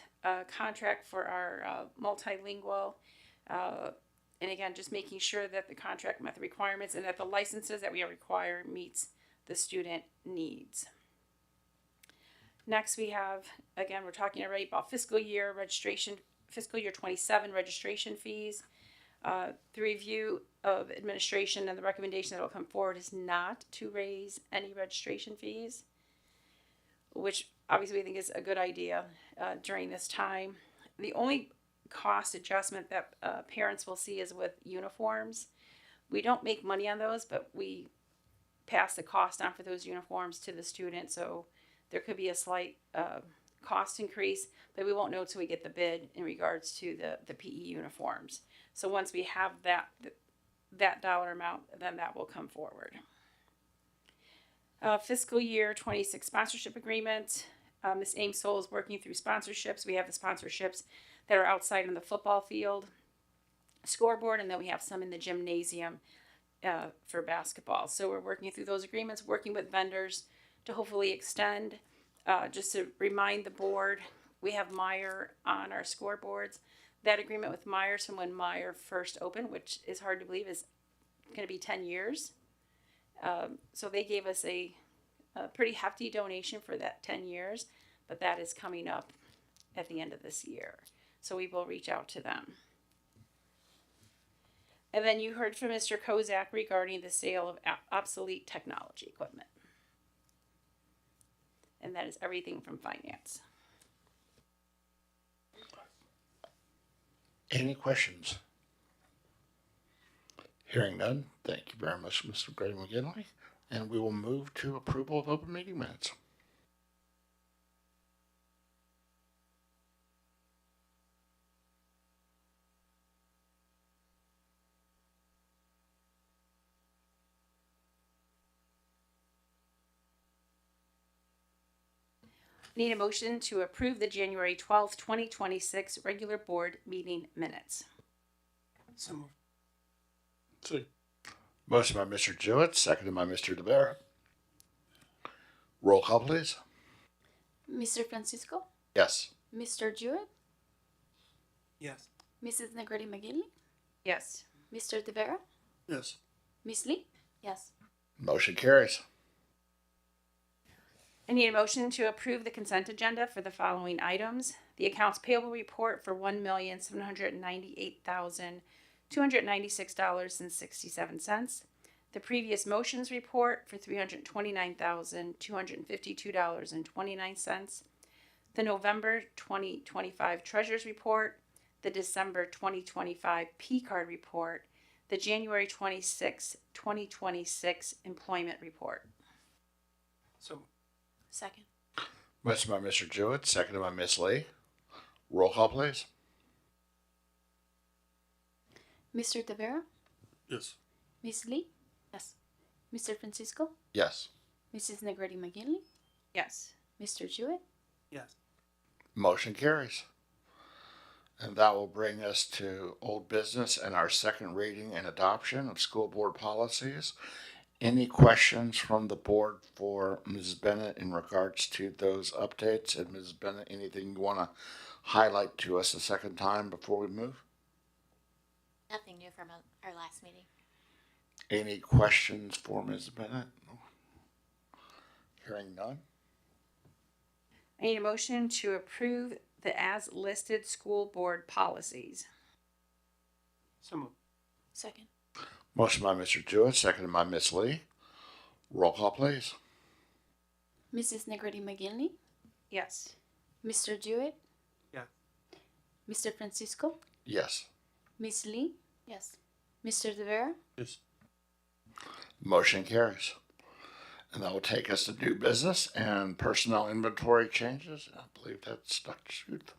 contract for our multilingual. And again, just making sure that the contract met the requirements and that the licenses that we require meets the student needs. Next we have, again, we're talking already about fiscal year 27 registration fees. The review of administration and the recommendation that will come forward is not to raise any registration fees, which obviously we think is a good idea during this time. The only cost adjustment that parents will see is with uniforms. We don't make money on those, but we pass the cost on for those uniforms to the student, so there could be a slight cost increase, but we won't know till we get the bid in regards to the PE uniforms. So once we have that dollar amount, then that will come forward. Fiscal year 26 sponsorship agreement. Ms. Ames Soul is working through sponsorships. We have the sponsorships that are outside on the football field, scoreboard, and then we have some in the gymnasium for basketball. So we're working through those agreements, working with vendors to hopefully extend. Just to remind the board, we have Meyer on our scoreboards. That agreement with Myers from when Meyer first opened, which is hard to believe, is going to be 10 years. So they gave us a pretty hefty donation for that 10 years, but that is coming up at the end of this year. So we will reach out to them. And then you heard from Mr. Kozak regarding the sale of obsolete technology equipment. And that is everything from finance. Any questions? Hearing none, thank you very much, Mr. Grady McGinley. And we will move to approval of open meeting minutes. Need a motion to approve the January 12th, 2026 regular board meeting minutes. So moved. See. Motion by Mr. Jewett, seconded by Mr. DeVera. Roll call, please. Mr. Francisco, Yes. Mr. Jewett, Yes. Mrs. Negrete McGinley, Yes. Mr. De Vera, Yes. Miss Lee. Yes. Motion carries. I need a motion to approve the consent agenda for the following items. The accounts payable report for $1,798,296.67. The previous motions report for $329,252.29. The November 2025 treasurer's report. The December 2025 P-card report. The January 26, 2026 employment report. So Second. Motion by Mr. Jewett, seconded by Miss Lee. Roll call, please. Mr. De Vera, Yes. Miss Lee. Yes. Mr. Francisco, Yes. Mrs. Negrete McGinley, Yes. Mr. Jewett. yes. Motion carries. And that will bring us to old business and our second reading and adoption of school board policies. Any questions from the board for Mrs. Bennett in regards to those updates? And Mrs. Bennett, anything you want to highlight to us a second time before we move? Nothing new from our last meeting. Any questions for Mrs. Bennett? Hearing none. I need a motion to approve the as listed school board policies. So moved. Second. Motion by Mr. Jewett, seconded by Miss Lee. Roll call, please. Mrs. Negrete McGinley, Yes. Mr. Jewett. Yeah. Mr. Francisco, Yes. Miss Lee. Yes. Mr. De Vera. Yes. Motion carries. And that will take us to new business and personnel inventory changes. I believe that's Dr. Schuth.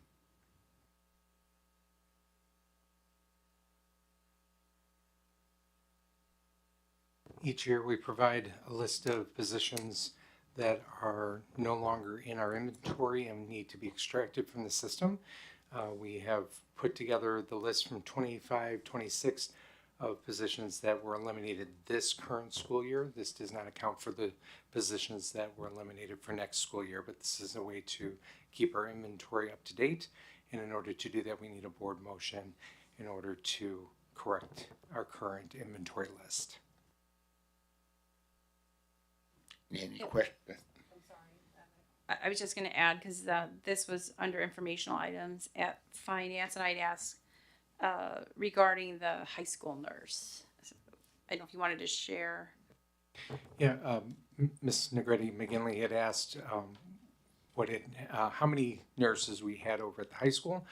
Each year, we provide a list of positions that are no longer in our inventory and need to be extracted from the system. We have put together the list from 25, 26 of positions that were eliminated this current school year. This does not account for the positions that were eliminated for next school year, but this is a way to keep our inventory up to date. And in order to do that, we need a board motion in order to correct our current inventory list. Any questions? I was just going to add, because this was under informational items at finance, and I'd ask regarding the high school nurse. I don't know if you wanted to share. Yeah, Ms. Negrete McGinley had asked how many nurses we had over at the high school,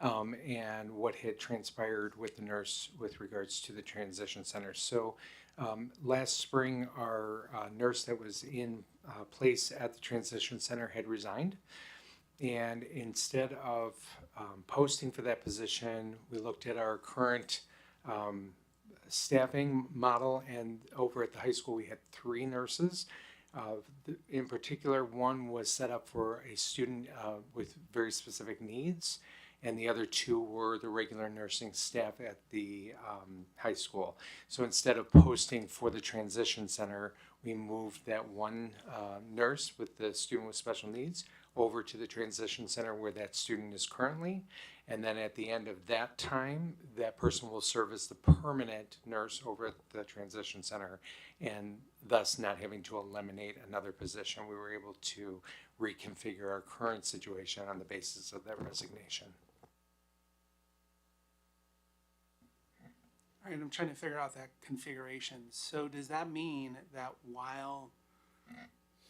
and what had transpired with the nurse with regards to the transition center. So last spring, our nurse that was in place at the transition center had resigned, And instead of posting for that position, we looked at our current staffing model, and over at the high school we had 3 nurses. In particular, one was set up for a student with very specific needs, and the other 2 were the regular nursing staff at the high school. So instead of posting for the transition center, we moved that one nurse with the student with special needs over to the transition center where that student is currently. And then at the end of that time, that person will serve as the permanent nurse over at the transition center, and thus not having to eliminate another position. We were able to reconfigure our current situation on the basis of that resignation. All right, I'm trying to figure out that configuration. So does that mean that while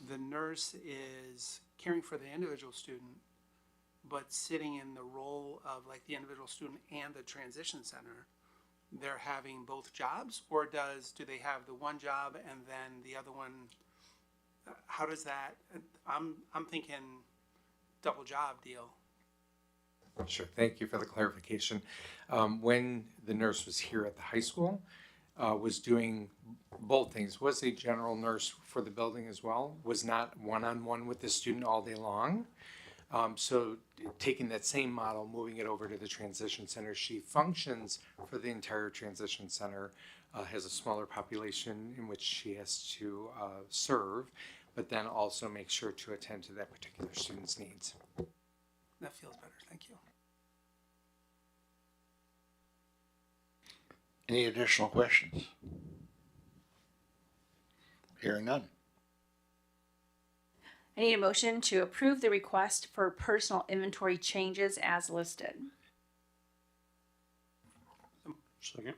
the nurse is caring for the individual student, but sitting in the role of like the individual student and the transition center, they're having both jobs? Or do they have the one job and then the other one? How does that, I'm thinking double job deal. Sure, thank you for the clarification. When the nurse was here at the high school, was doing both things, was a general nurse for the building as well, was not one-on-one with the student all day long. So taking that same model, moving it over to the transition center, she functions for the entire transition center, has a smaller population in which she has to serve, but then also make sure to attend to that particular student's needs. That feels better, thank you. Any additional questions? Hearing none. I need a motion to approve the request for personal inventory changes as listed. Second.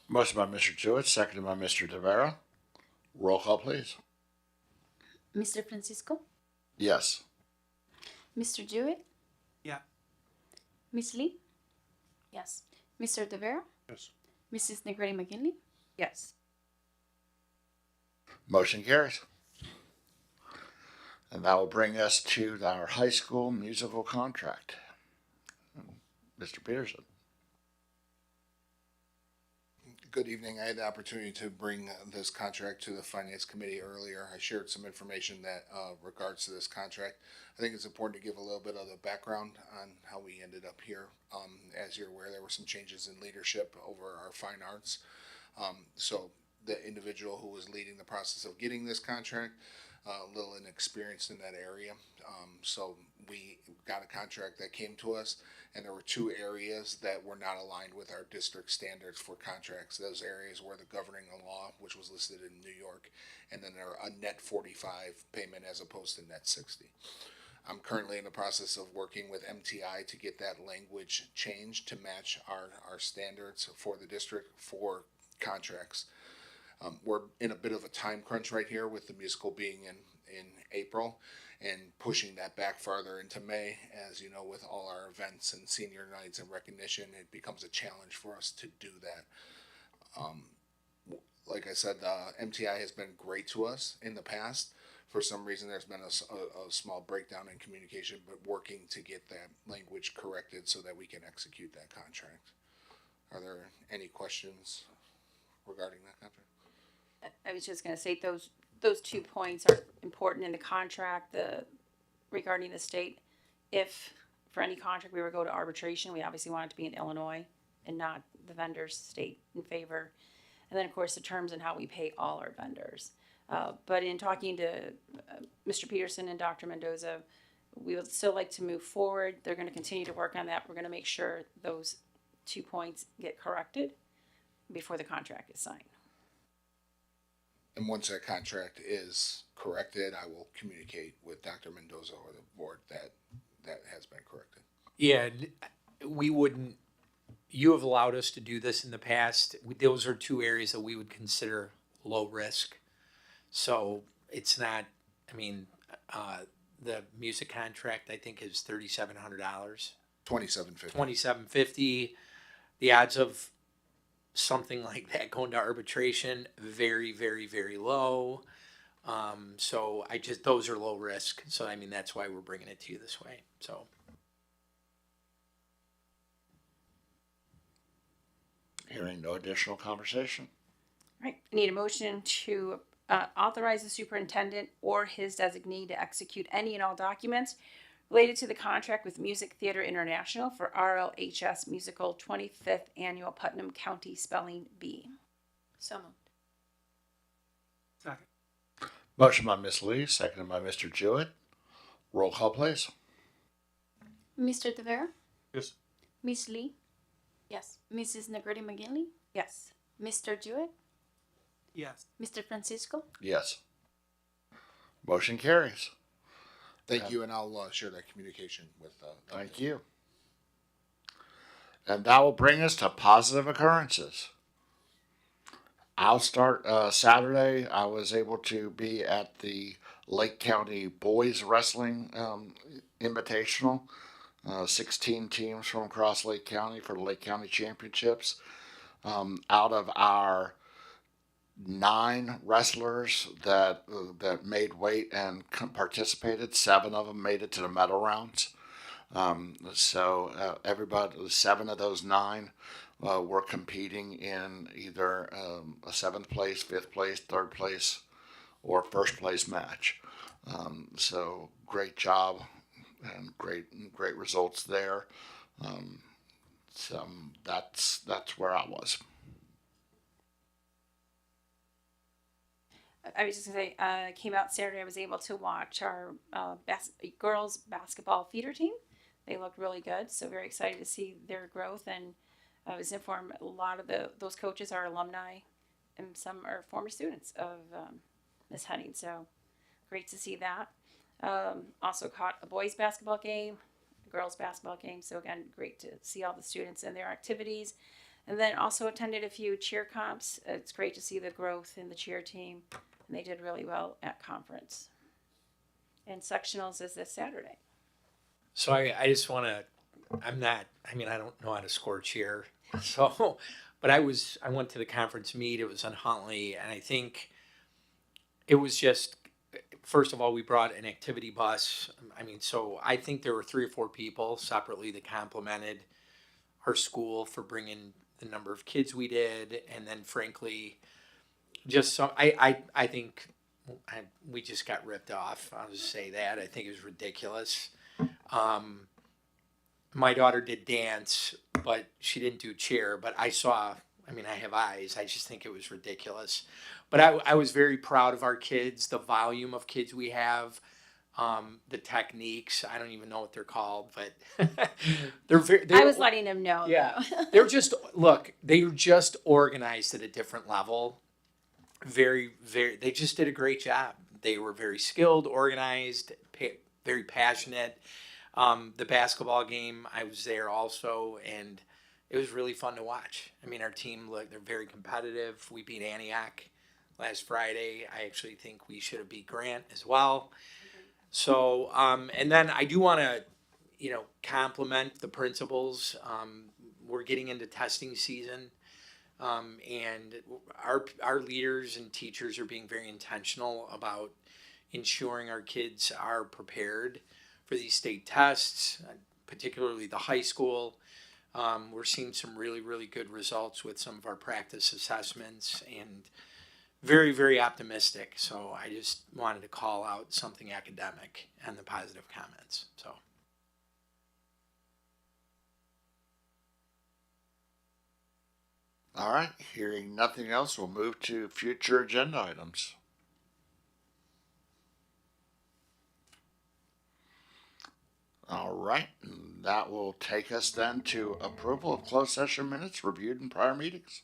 Motion by Mr. Jewett, seconded by Mr. Tavera. Roll call, please. Mr. Francisco? Yes. Mr. Jewett? Yeah. Miss Lee? Yes. Mr. Tavera? Yes. Mrs. Negretti McKinley? Yes. Motion carries. And that will bring us to our high school musical contract. Mr. Peterson. Good evening. I had the opportunity to bring this contract to the Finance Committee earlier. I shared some information that regards to this contract. I think it's important to give a little bit of the background on how we ended up here. As you're aware, there were some changes in leadership over our fine arts. So the individual who was leading the process of getting this contract, a little inexperienced in that area. So we got a contract that came to us, and there were 2 areas that were not aligned with our district standards for contracts. Those areas were the governing law, which was listed in New York, and then there are a net 45 payment as opposed to net 60. I'm currently in the process of working with MTI to get that language changed to match our standards for the district for contracts. We're in a bit of a time crunch right here with the musical being in April and pushing that back farther into May. As you know, with all our events and senior nights and recognition, it becomes a challenge for us to do that. Like I said, MTI has been great to us in the past. For some reason, there's been a small breakdown in communication, but working to get that language corrected so that we can execute that contract. Are there any questions regarding that contract? I was just going to say those 2 points are important in the contract. Regarding the state, if for any contract we were to go to arbitration, we obviously want it to be in Illinois and not the vendor's state in favor. And then of course the terms and how we pay all our vendors. But in talking to Mr. Peterson and Dr. Mendoza, we would still like to move forward. They're going to continue to work on that. We're going to make sure those 2 points get corrected before the contract is signed. And once that contract is corrected, I will communicate with Dr. Mendoza or the board that has been corrected. Yeah, we wouldn't, you have allowed us to do this in the past. Those are 2 areas that we would consider low risk. So it's not, I mean, the music contract I think is $3,700. $2,750. $2,750. The odds of something like that going to arbitration, very, very, very low. So those are low risk. So, I mean, that's why we're bringing it to you this way. So. Hearing no additional conversation. Right, I need a motion to authorize the superintendent or his designee to execute any and all documents related to the contract with Music Theater International for RLHS Musical 25th Annual Putnam County Spelling Bee. So moved. Second. Motion by Ms. Lee, seconded by Mr. Jewett. Roll call, please. Mr. Tavera? Yes. Miss Lee? Yes. Mrs. Negrete McGinley? Yes. Mr. Jewett? Yes. Mr. Francisco? Yes. Motion carries. Thank you, and I'll share that communication with. Thank you. And that will bring us to positive occurrences. I'll start Saturday. I was able to be at the Lake County Boys Wrestling Invitational. 16 teams from across Lake County for the Lake County Championships. Out of our 9 wrestlers that made weight and participated, 7 of them made it to the medal rounds. So everybody, 7 of those 9 were competing in either a 7th place, 5th place, 3rd place, or 1st place match. So great job and great results there. So that's where I was. I was just gonna say, came out Saturday. I was able to watch our girls basketball feeder team. They looked really good, so very excited to see their growth. And I was informed a lot of those coaches are alumni, and some are former students of Miss Henning. So great to see that. Also caught a boys basketball game, a girls basketball game. So again, great to see all the students and their activities. And then also attended a few cheer comps. It's great to see the growth in the cheer team. And they did really well at conference. And sectionals is this Saturday. So I just want to, I don't know how to score cheer. So, but I went to the conference meet. It was on Huntley. And I think it was just, first of all, we brought an activity bus. So I think there were 3 or 4 people separately that complimented our school for bringing the number of kids we did. And then frankly, just some, I think we just got ripped off. I'll just say that. I think it was ridiculous. My daughter did dance, but she didn't do cheer. But I have eyes. I just think it was ridiculous. But I was very proud of our kids, the volume of kids we have, the techniques. I don't even know what they're called, but I was letting them know. Yeah, they're just organized at a different level. Very, they just did a great job. They were very skilled, organized, very passionate. The basketball game, I was there also, and it was really fun to watch. Our team, they're very competitive. We beat Antioch last Friday. I actually think we should have beat Grant as well. So, and then I do want to, compliment the principals. We're getting into testing season. And our leaders and teachers are being very intentional about ensuring our kids are prepared for these state tests, particularly the high school. We're seeing some really, really good results with some of our practice assessments and very, very optimistic. So I just wanted to call out something academic and the positive comments. So. All right, hearing nothing else, we'll move to future agenda items. All right, that will take us then to approval of closed session minutes reviewed in prior meetings.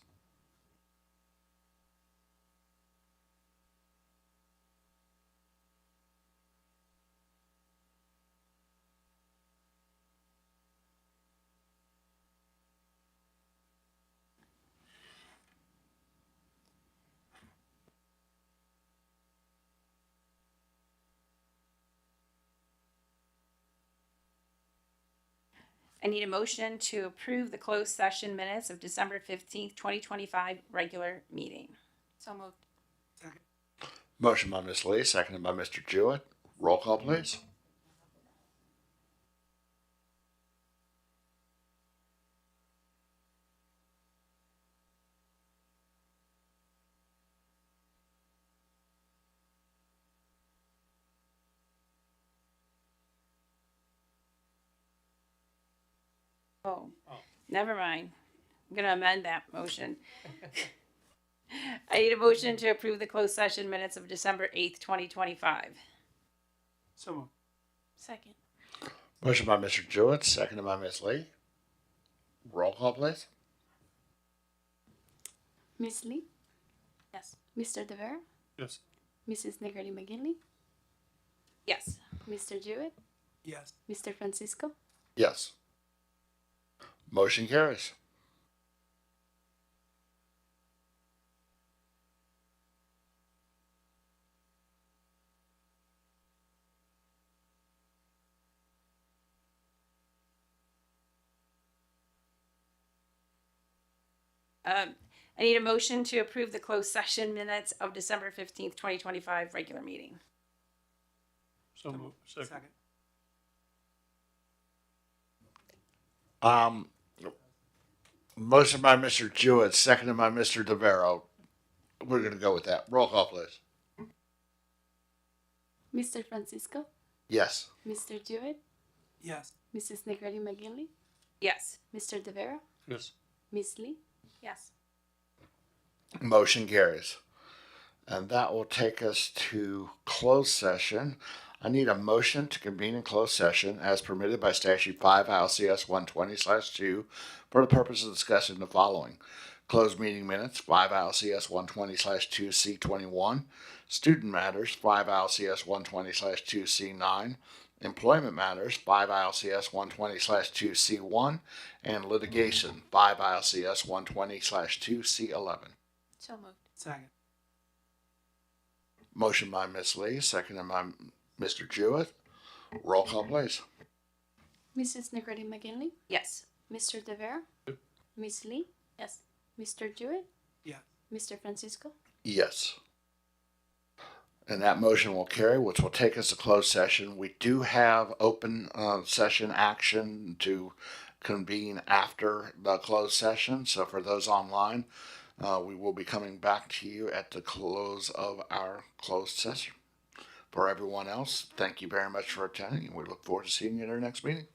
I need a motion to approve the closed session minutes of December 15th, 2025 regular meeting. So moved. Second. Motion by Ms. Lee, seconded by Mr. Jewett. Roll call, please. Oh, never mind. I'm gonna amend that motion. I need a motion to approve the closed session minutes of December 8th, 2025. So moved. Second. Motion by Mr. Jewett, seconded by Ms. Lee. Roll call, please. Miss Lee, Yes. Mr. DeVera, Yes. Mrs. Negrete McGinley, Yes. Mr. Jewett, Yes. Mr. Francisco. Yes. Motion carries. I need a motion to approve the closed session minutes of December 15th, 2025 regular meeting. So moved. Second. Second. Motion by Mr. Jewett, seconded by Mr. DeVero. We're gonna go with that. Roll call, please. Mr. Francisco, Yes. Mr. Jewett, Yes. Mrs. Negrete McGinley, Yes. Mr. DeVera, Yes. Miss Lee. Yes. Motion carries. And that will take us to closed session. I need a motion to convene in closed session as permitted by statute 5 ILCS 120/2 for the purpose of discussing the following. Closed meeting minutes, 5 ILCS 120/2C21. Student matters, 5 ILCS 120/2C9. Employment matters, 5 ILCS 120/2C1. And litigation, 5 ILCS 120/2C11. So moved. Second. Motion by Ms. Lee, seconded by Mr. Jewett. Roll call, please. Mrs. Negrete McGinley, Yes. Mr. DeVera, Miss Lee, Yes. Mr. Jewett, Yeah. Mr. Francisco. Yes. And that motion will carry, which will take us to closed session. We do have open session action to convene after the closed session. So for those online, we will be coming back to you at the close of our closed session. For everyone else, thank you very much for attending, and we look forward to seeing you at our next meeting.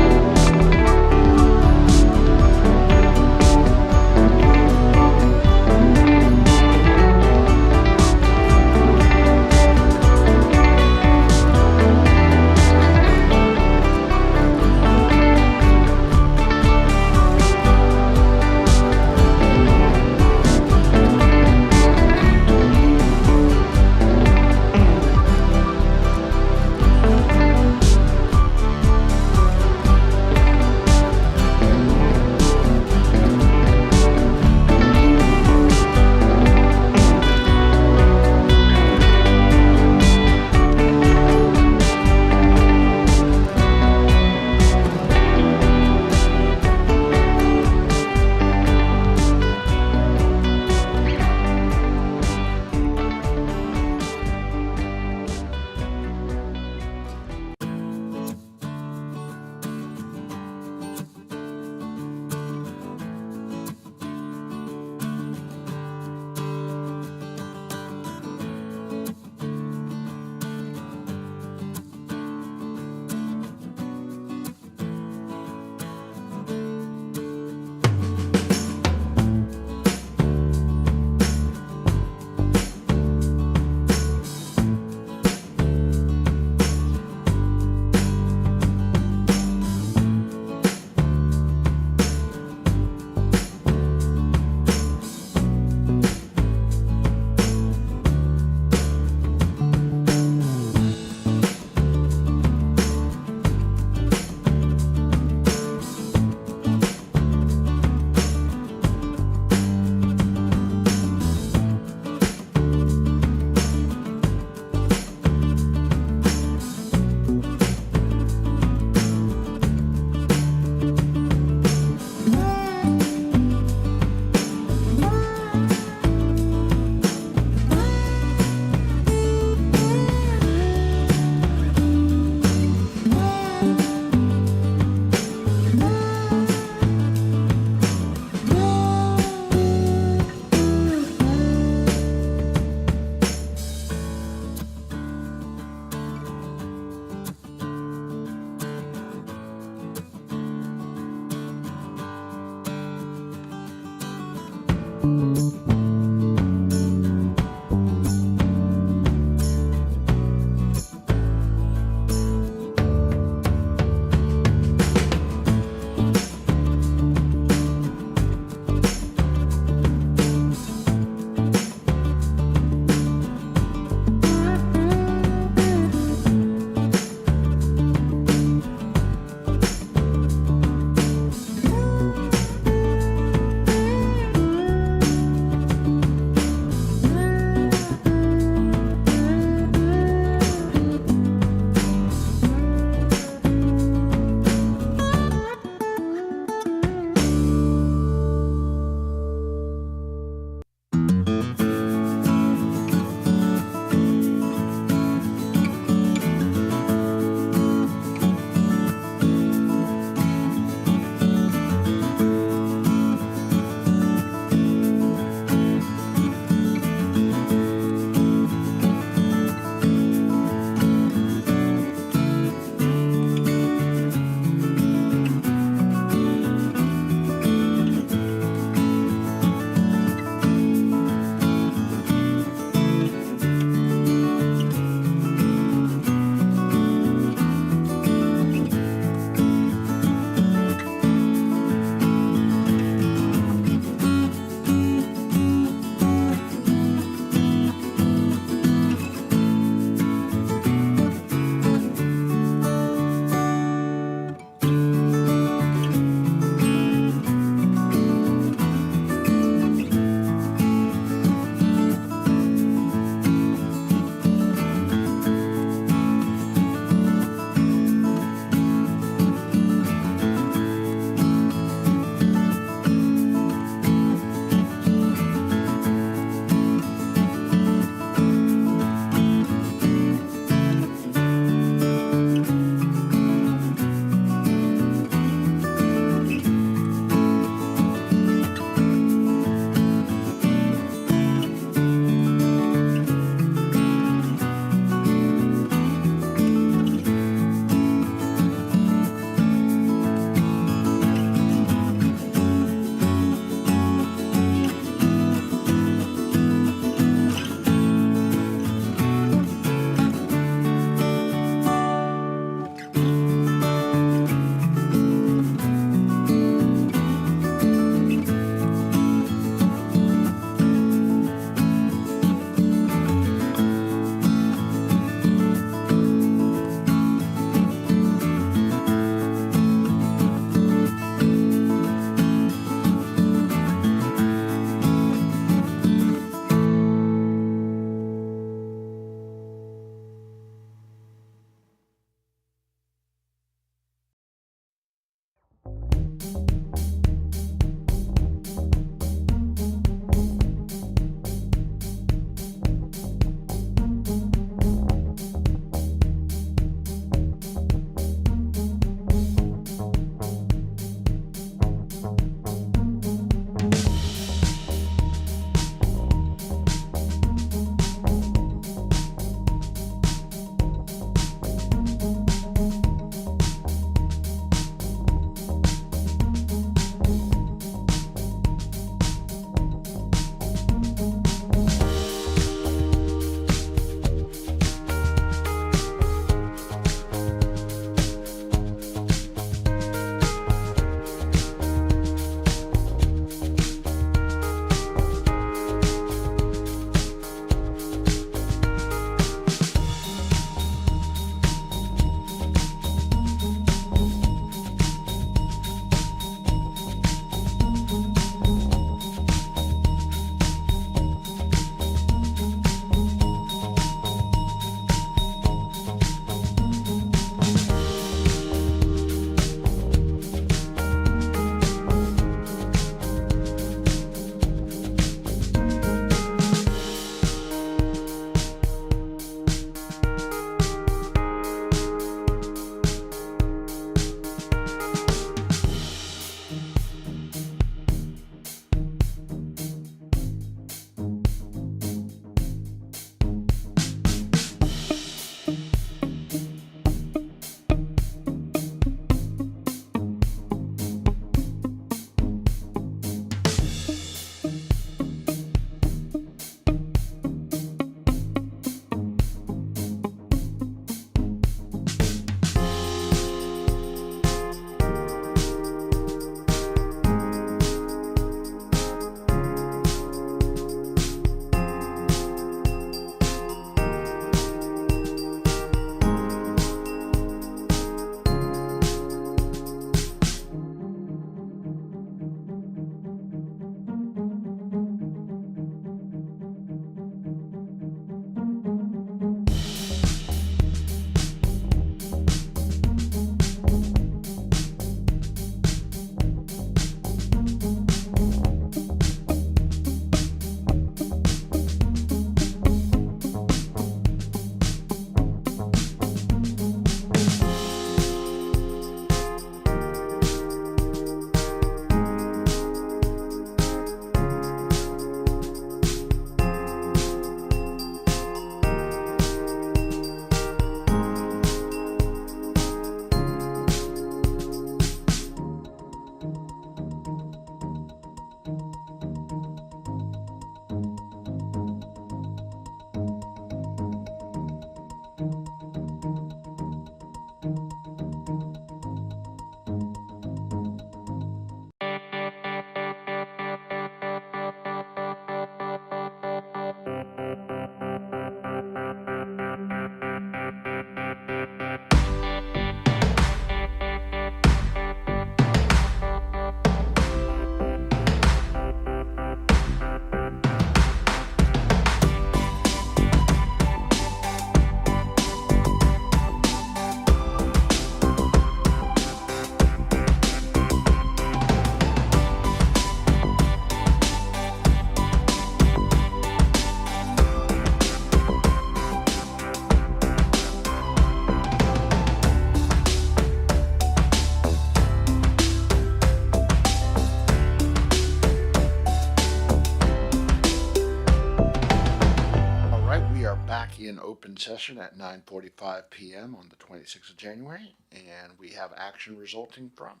open session at 9:45 p.m. on the 26th of January, and we have action resulting from.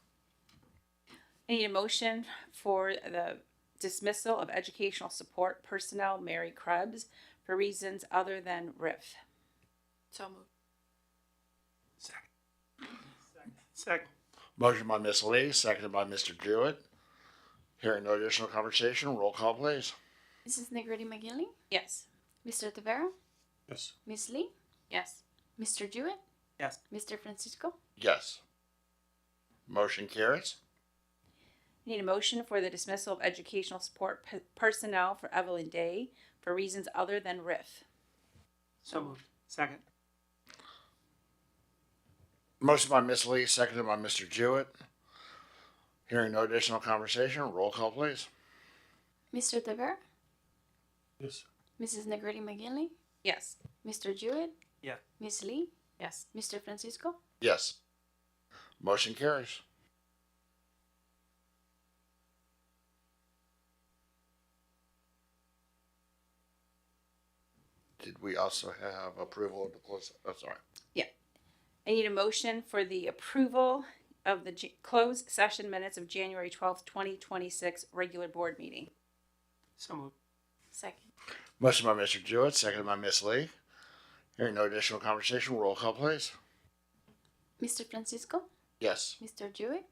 I need a motion for the dismissal of educational support personnel, Mary Krebs, for reasons other than RIF. So moved. Second. Motion by Ms. Lee, seconded by Mr. Jewett. Hearing no additional conversation, roll call please. Mrs. Negretti McGinley, Yes. Mr. Tavera, Yes. Ms. Lee, Yes. Mr. Jewett, Yes. Mr. Francisco. Yes. Motion carries. I need a motion for the dismissal of educational support personnel for Evelyn Day for reasons other than RIF. So moved. Second. Motion by Ms. Lee, seconded by Mr. Jewett. Hearing no additional conversation, roll call please. Mr. Tavera, Yes. Mrs. Negretti McGinley, Yes. Mr. Jewett, Yeah. Ms. Lee, Yes. Mr. Francisco. Yes. Motion carries. Did we also have approval of the close? Oh, sorry. I need a motion for the approval of the closed session minutes of January 12th, 2026 regular board meeting. So moved. Second. Motion by Mr. Jewett, seconded by Ms. Lee. Hearing no additional conversation, roll call please. Mr. Francisco, Yes. Mr. Jewett,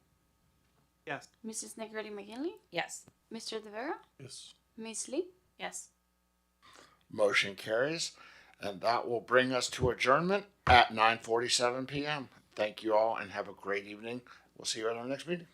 Yes. Mrs. Negretti McGinley, Yes. Mr. Tavera, Yes. Ms. Lee. Yes. Motion carries. And that will bring us to adjournment at 9:47 p.m. Thank you all and have a great evening. We'll see you at our next meeting.